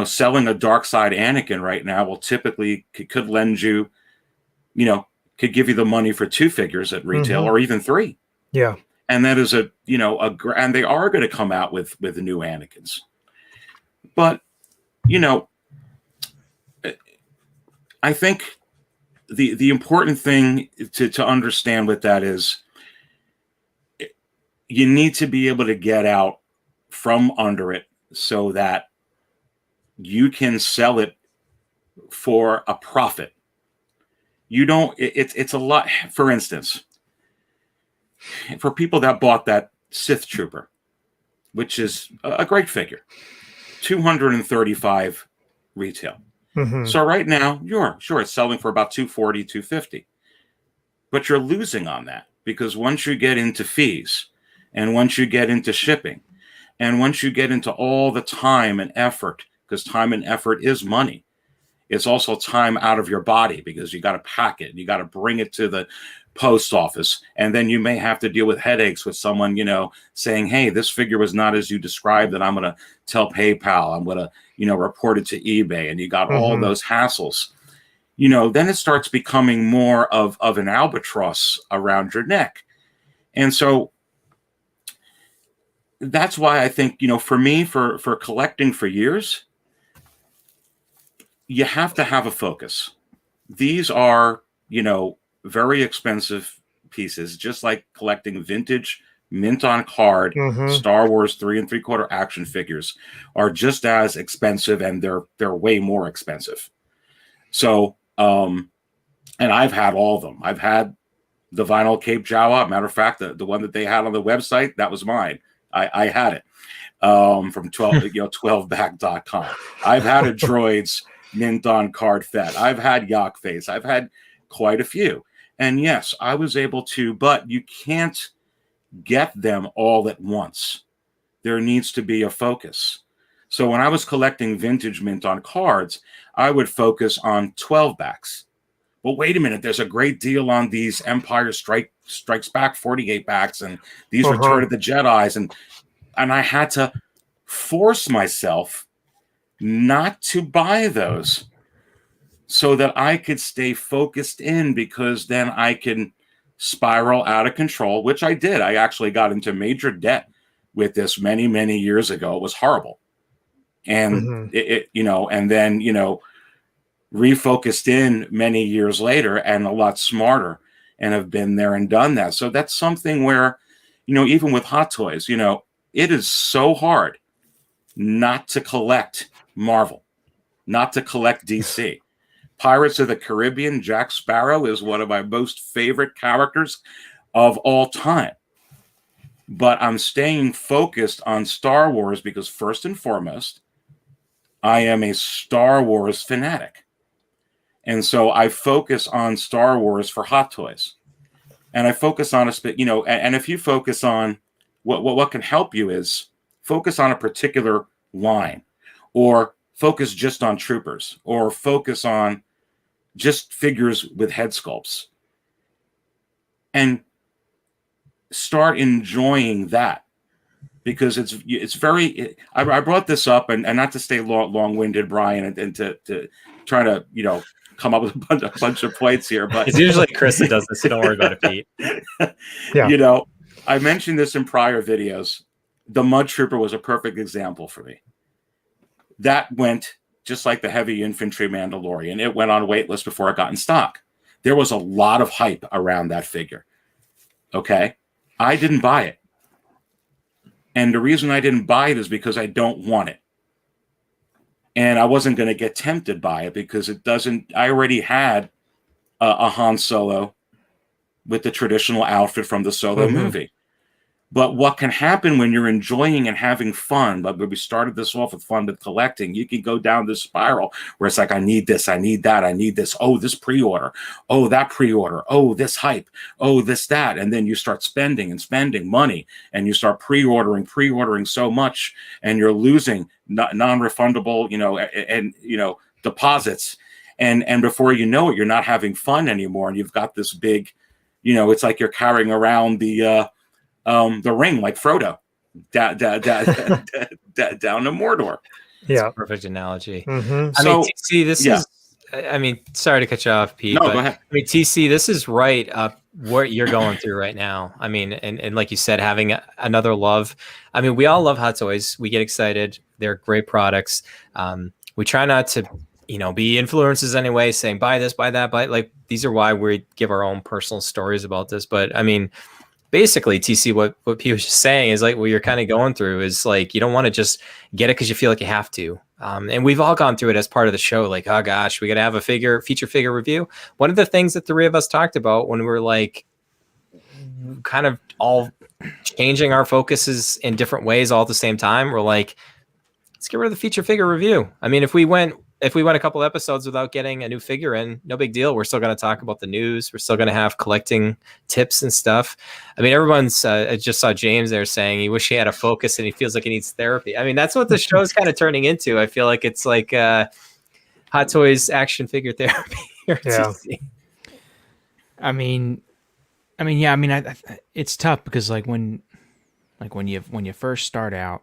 selling a Dark Side Anakin right now will typically could lend you, could give you the money for two figures at retail, mm-hmm. or even three. Yeah. And that is and they are going to come out with new Anakins. But, I think the important thing to understand with that is you need to be able to get out from under it so that you can sell it for a profit. It's a lot. For instance, for people that bought that Sith Trooper, which is a great figure, 235 retail. Mm-hmm. So right now, sure, it's selling for about 240, 250. But you're losing on that, because once you get into fees, and once you get into shipping, and once you get into all the time and effort, because time and effort is money, it's also time out of your body, because you got to pack it, you got to bring it to the post office, and then you may have to deal with headaches with someone, saying, hey, this figure was not as you described, and I'm going to tell PayPal, I'm going to, report it to eBay, and you got mm-hmm. all those hassles. Then it starts becoming more of an albatross around your neck. And so that's why I think, for me, for collecting for years, you have to have a focus. These are, very expensive pieces, just like collecting vintage mint on card mm-hmm. Star Wars 3 3/4 action figures are just as expensive, and they're way more expensive. So, and I've had all of them. I've had the vinyl Cape Jawa. Matter of fact, the one that they had on the website, that was mine. I had it from 12back.com. I've had a Droids mint on card Fett. I've had Yak Face. I've had quite a few. And yes, I was able to, but you can't get them all at once. There needs to be a focus. So when I was collecting vintage mint on cards, I would focus on 12 backs. Well, wait a minute, there's a great deal on these Empire Strikes Back 48 backs and these Return of the Jedis. And I had to force myself not to buy those so that I could stay focused in, because then I can spiral out of control, which I did. I actually got into major debt with this many, many years ago. It was horrible. And and then, refocused in many years later and a lot smarter, and have been there and done that. So that's something where, even with Hot Toys, it is so hard not to collect Marvel, not to collect DC. Pirates of the Caribbean, Jack Sparrow is one of my most favorite characters of all time. But I'm staying focused on Star Wars because, first and foremost, I am a Star Wars fanatic. And so I focus on Star Wars for Hot Toys. And I focus on and if you focus on what can help you is focus on a particular line, or focus just on troopers, or focus on just figures with head sculpts, and start enjoying that, because it's very. I brought this up, and not to stay long-winded, Bryan, and to try to come up with a bunch of points here, but it's usually Chris that does this, so don't worry about it, Pete. Yeah. I mentioned this in prior videos. The Mud Trooper was a perfect example for me. That went just like the Heavy Infantry Mandalorian. It went on a wait list before it got in stock. There was a lot of hype around that figure. Okay? I didn't buy it. And the reason I didn't buy it is because I don't want it. And I wasn't going to get tempted by it because I already had a Han Solo with the traditional outfit from the Solo movie. But what can happen when you're enjoying and having fun, but we started this off with fun with collecting, you can go down this spiral where it's like, I need this, I need that, I need this. Oh, this pre-order. Oh, that pre-order. Oh, this hype. Oh, this, that. And then you start spending money, and you start pre-ordering so much, and you're losing non-refundable, deposits. And before you know it, you're not having fun anymore. And you've got this big, it's like you're carrying around the ring like Frodo down to Mordor. Yeah, perfect analogy. Mm-hmm. This is. Sorry to cut you off, Pete. No, but, go ahead. TC, this is right up what you're going through right now. And like you said, having another love. We all love Hot Toys. We get excited. They're great products. We try not to, be influencers anyway, saying buy this, buy that, buy these are why we give our own personal stories about this. But basically, TC, what Pete was just saying is what you're kind of going through is you don't want to just get it because you feel like you have to. And we've all gone through it as part of the show. Oh gosh, we got to have a feature figure review. One of the things that the three of us talked about when we were kind of all changing our focuses in different ways all at the same time, we're let's get rid of the feature figure review. If we went a couple episodes without getting a new figure in, no big deal. We're still going to talk about the news. We're still going to have collecting tips and stuff. Everyone's, I just saw James there saying he wish he had a focus and he feels like he needs therapy. That's what the show's kind of turning into. I feel like it's Hot Toys action figure therapy. Yeah. It's tough because when you first start out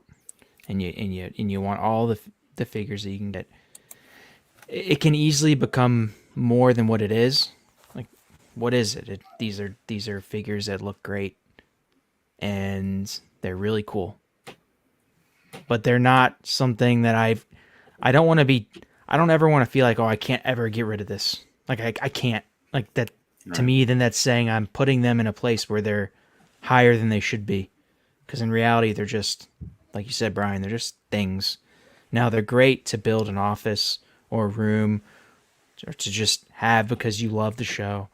and you want all the figures that you can get, it can easily become more than what it is. What is it? These are figures that look great and they're really cool, but they're not something that I don't ever want to feel like, oh, I can't ever get rid of this. I can't that. To me, then that's saying I'm putting them in a place where they're higher than they should be. Because in reality, they're just, like you said, Bryan, they're just things. Now, they're great to build an office or a room or to just have because you love the show.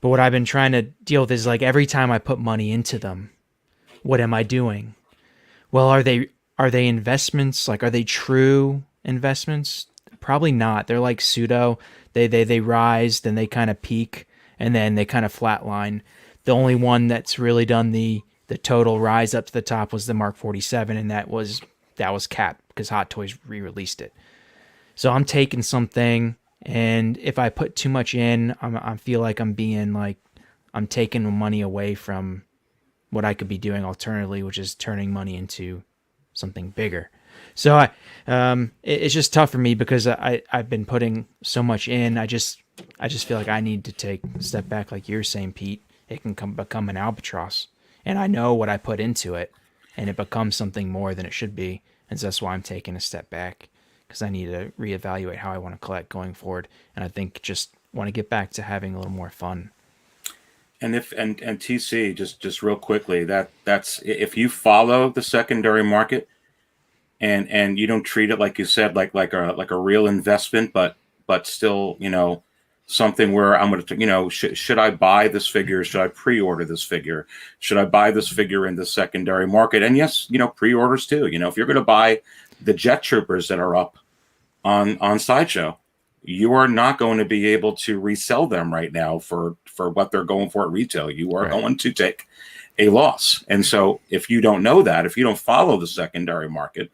But what I've been trying to deal with is every time I put money into them, what am I doing? Well, are they investments? Are they true investments? Probably not. They're pseudo. They rise, then they kind of peak, and then they kind of flatline. The only one that's really done the total rise up to the top was the Mark 47, and that was capped because Hot Toys re-released it. So I'm taking something, and if I put too much in, I feel like I'm taking money away from what I could be doing alternatively, which is turning money into something bigger. So it's just tough for me because I've been putting so much in. I just feel like I need to take a step back, like you're saying, Pete. It can become an albatross, and I know what I put into it, and it becomes something more than it should be, and so that's why I'm taking a step back, because I need to reevaluate how I want to collect going forward, and I think just want to get back to having a little more fun. And TC, just real quickly, that's if you follow the secondary market and you don't treat it, like you said, like a real investment, but still, something where I'm going to, should I buy this figure? Should I pre-order this figure? Should I buy this figure in the secondary market? And yes, pre-orders too. If you're going to buy the Jet Troopers that are up on Sideshow, you are not going to be able to resell them right now for what they're going for at retail. You are going to take a loss. And so if you don't know that, if you don't follow the secondary market,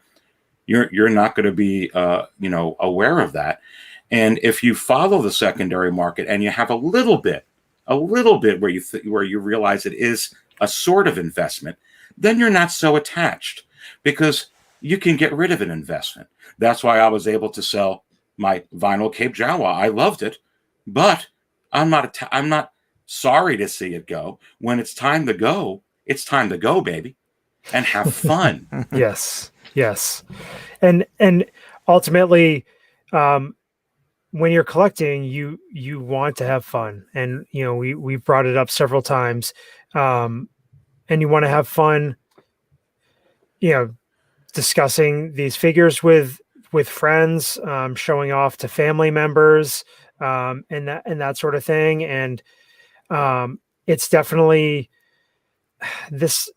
you're not going to be aware of that. And if you follow the secondary market and you have a little bit where you realize it is a sort of investment, then you're not so attached, because you can get rid of an investment. That's why I was able to sell my vinyl Cape Jawa. I loved it, but I'm not sorry to see it go. When it's time to go, baby, and have fun. Yes. And ultimately, when you're collecting, you want to have fun, and we've brought it up several times, and you want to have fun, discussing these figures with friends, showing off to family members, and that sort of thing. And it's definitely this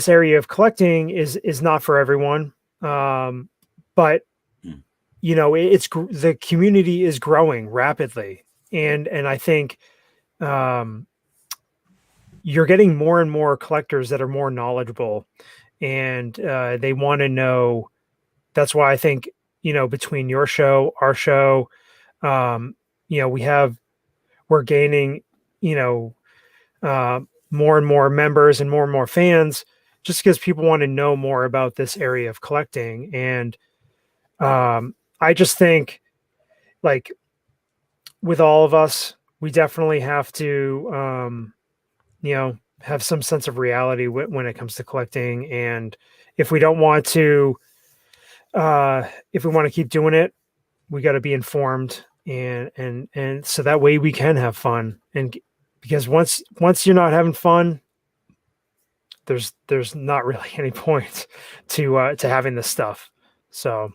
area of collecting is not for everyone, but it's the community is growing rapidly, and I think you're getting more and more collectors that are more knowledgeable, and they want to know. That's why I think between your show, our show, we're gaining more and more members and more fans, just because people want to know more about this area of collecting. And I just think, like, with all of us, we definitely have to, have some sense of reality when it comes to collecting. And if we don't want to, if we want to keep doing it, we got to be informed, and so that way we can have fun. And because once you're not having fun, there's not really any point to having this stuff. So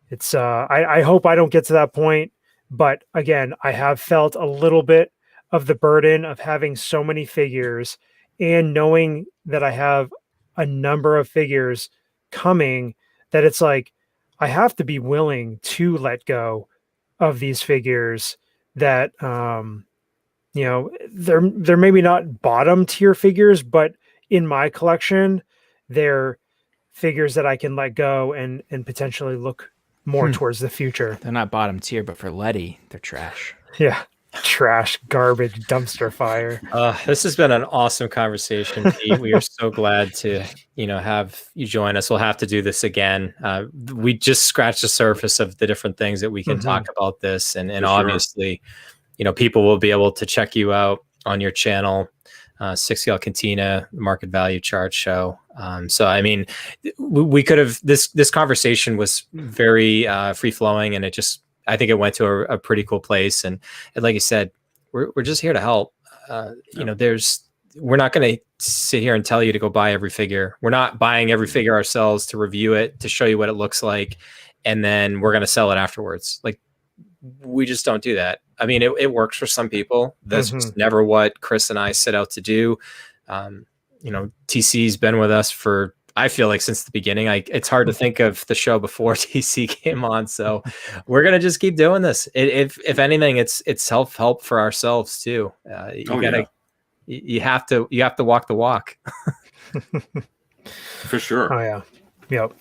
it's I hope I don't get to that point, but again, I have felt a little bit of the burden of having so many figures and knowing that I have a number of figures coming, that it's like I have to be willing to let go of these figures that they're maybe not bottom tier figures, but in my collection, they're figures that I can let go and potentially look more towards the future. They're not bottom tier, but for Letty, they're trash. Yeah. Trash, garbage, dumpster fire. This has been an awesome conversation, Pete. We are so glad to, have you join us. We'll have to do this again. We just scratched the surface of the different things that we can talk about this, and obviously, people will be able to check you out on your channel, 6Scale Cantina Market Value Chart Show. So I mean, we could have this conversation was very free flowing, and I think it went to a pretty cool place. And like you said, we're just here to help. We're not going to sit here and tell you to go buy every figure. We're not buying every figure ourselves to review it, to show you what it looks like, and then we're going to sell it afterwards. Like, we just don't do that. I mean, it works for some people. That's just never what Chris and I set out to do. TC's been with us for I feel like since the beginning. It's hard to think of the show before TC came on. So we're gonna just keep doing this. If anything, it's self-help for ourselves too. You have to walk the walk. For sure. Oh yeah. Yep.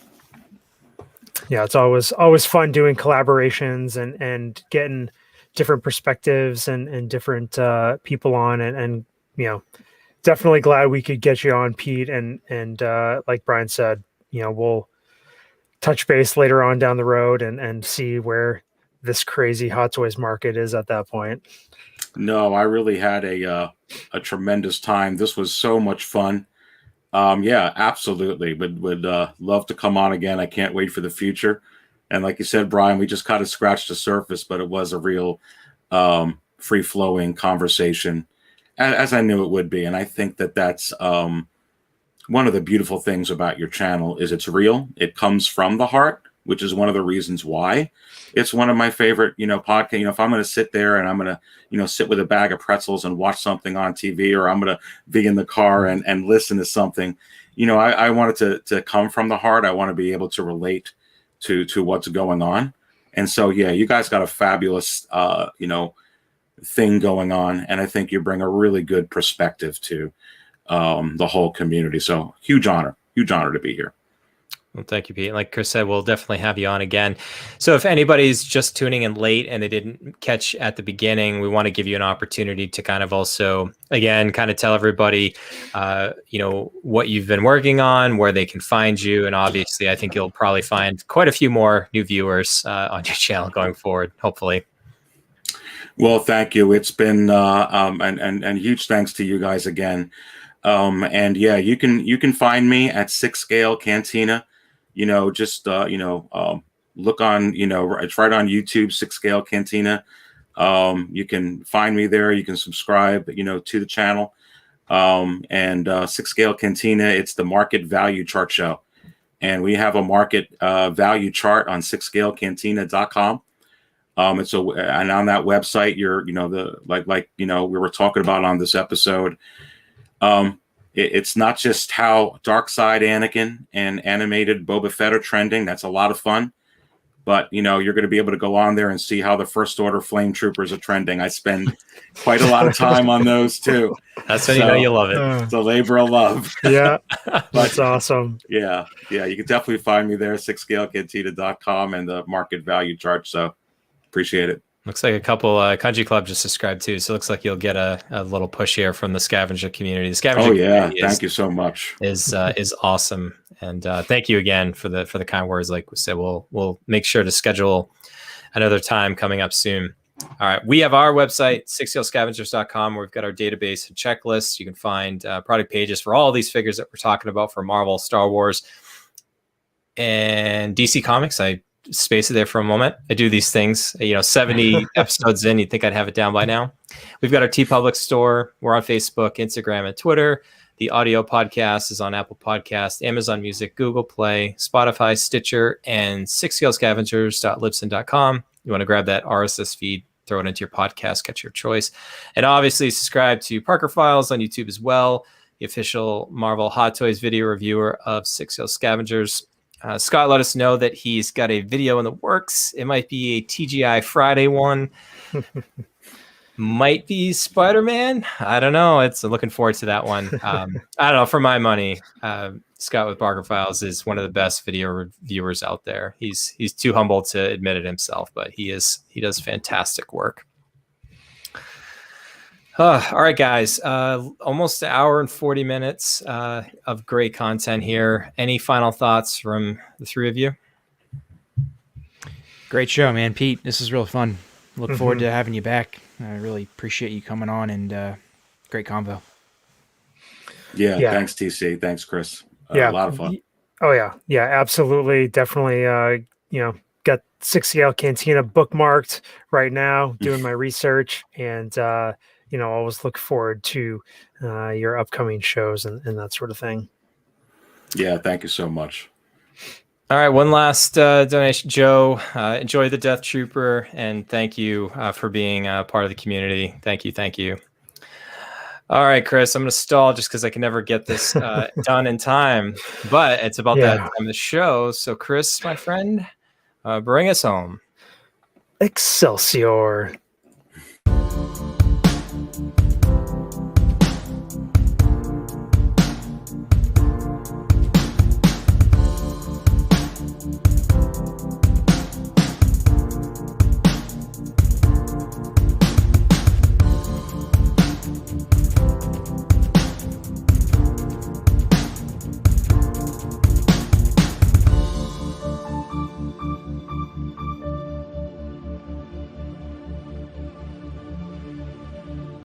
Yeah, it's always fun doing collaborations and getting different perspectives and different people on and definitely glad we could get you on, Pete, and like Bryan said, we'll touch base later on down the road and see where this crazy Hot Toys market is at that point. No, I really had a tremendous time. This was so much fun. Yeah, absolutely. Would love to come on again. I can't wait for the future. And like you said, Bryan, we just kind of scratched the surface, but it was a real free flowing conversation, as I knew it would be. And I think that's one of the beautiful things about your channel is it's real. It comes from the heart, which is one of the reasons why it's one of my favorite, podcast. If I'm going to sit there and I'm going to, sit with a bag of pretzels and watch something on TV, or I'm going to be in the car and listen to something, I want it to come from the heart. I want to be able to relate to what's going on. And so, yeah, you guys got a fabulous, thing going on. And I think you bring a really good perspective to the whole community. So huge honor to be here. Well, thank you, Pete. Like Chris said, we'll definitely have you on again. So if anybody's just tuning in late and they didn't catch at the beginning, we want to give you an opportunity to kind of also, again, kind of tell everybody, what you've been working on, where they can find you. And obviously, I think you'll probably find quite a few more new viewers on your channel going forward, hopefully. Well, thank you. It's been and huge thanks to you guys again. And yeah, you can find me at 6 Scale Cantina. Just look on, it's right on YouTube, 6 Scale Cantina. You can find me there. You can subscribe, to the channel. And 6 Scale Cantina, it's the market value chart show. And we have a market value chart on 6scalecantina.com. And on that website, you're, we were talking about on this episode, it's not just how Dark Side Anakin and animated Boba Fett are trending. That's a lot of fun. But, you're going to be able to go on there and see how the First Order Flame Troopers are trending. I spend quite a lot of time on those, too. That's when you know you love it. It's a labor of love. Yeah, that's awesome. Yeah. You can definitely find me there, 6scalecantina.com and the market value chart. So appreciate it. Looks like a couple Country Club just subscribed too, so it looks like you'll get a little push here from the Scavenger community. The Scavenger community thank you so much. Is awesome, and thank you again for the kind words. Like we said, we'll make sure to schedule another time coming up soon. All right, we have our website 6scalescavengers.com, where we've got our database and checklists. You can find product pages for all these figures that we're talking about for Marvel, Star Wars, and DC Comics. I space it there for a moment. I do these things, 70 episodes in, you'd think I'd have it down by now. We've got our TeePublic store. We're on Facebook, Instagram, and Twitter. The audio podcast is on Apple Podcasts, Amazon Music, Google Play, Spotify, Stitcher, and 6scalescavengers.libsyn.com. You want to grab that RSS feed, throw it into your podcast, catch your choice. And obviously subscribe to Parker Files on YouTube as well, the official Marvel Hot Toys video reviewer of 6 Scale Scavengers. Scott let us know that he's got a video in the works. It might be a TGI Friday one. Might be Spider-Man. I don't know. Looking forward to that one. I don't know. For my money, Scott with Parker Files is one of the best video reviewers out there. He's too humble to admit it himself, but he does fantastic work. All right, guys. Almost an hour and 40 minutes of great content here. Any final thoughts from the three of you? Great show, man. Pete, this is really fun. Look forward to having you back. I really appreciate you coming on, and great convo. Yeah, thanks, TC. Thanks, Chris. Yeah, a lot of fun. Oh, yeah, absolutely. Definitely, got 6 Scale Cantina bookmarked right now, doing my research, and always look forward to your upcoming shows and that sort of thing. Yeah, thank you so much. All right, one last donation. Joe, enjoy the Death Trooper, and thank you for being part of the community. Thank you. All right, Chris, I'm going to stall just because I can never get this done in time. But it's about that time of the show. So, Chris, my friend, bring us home. Excelsior.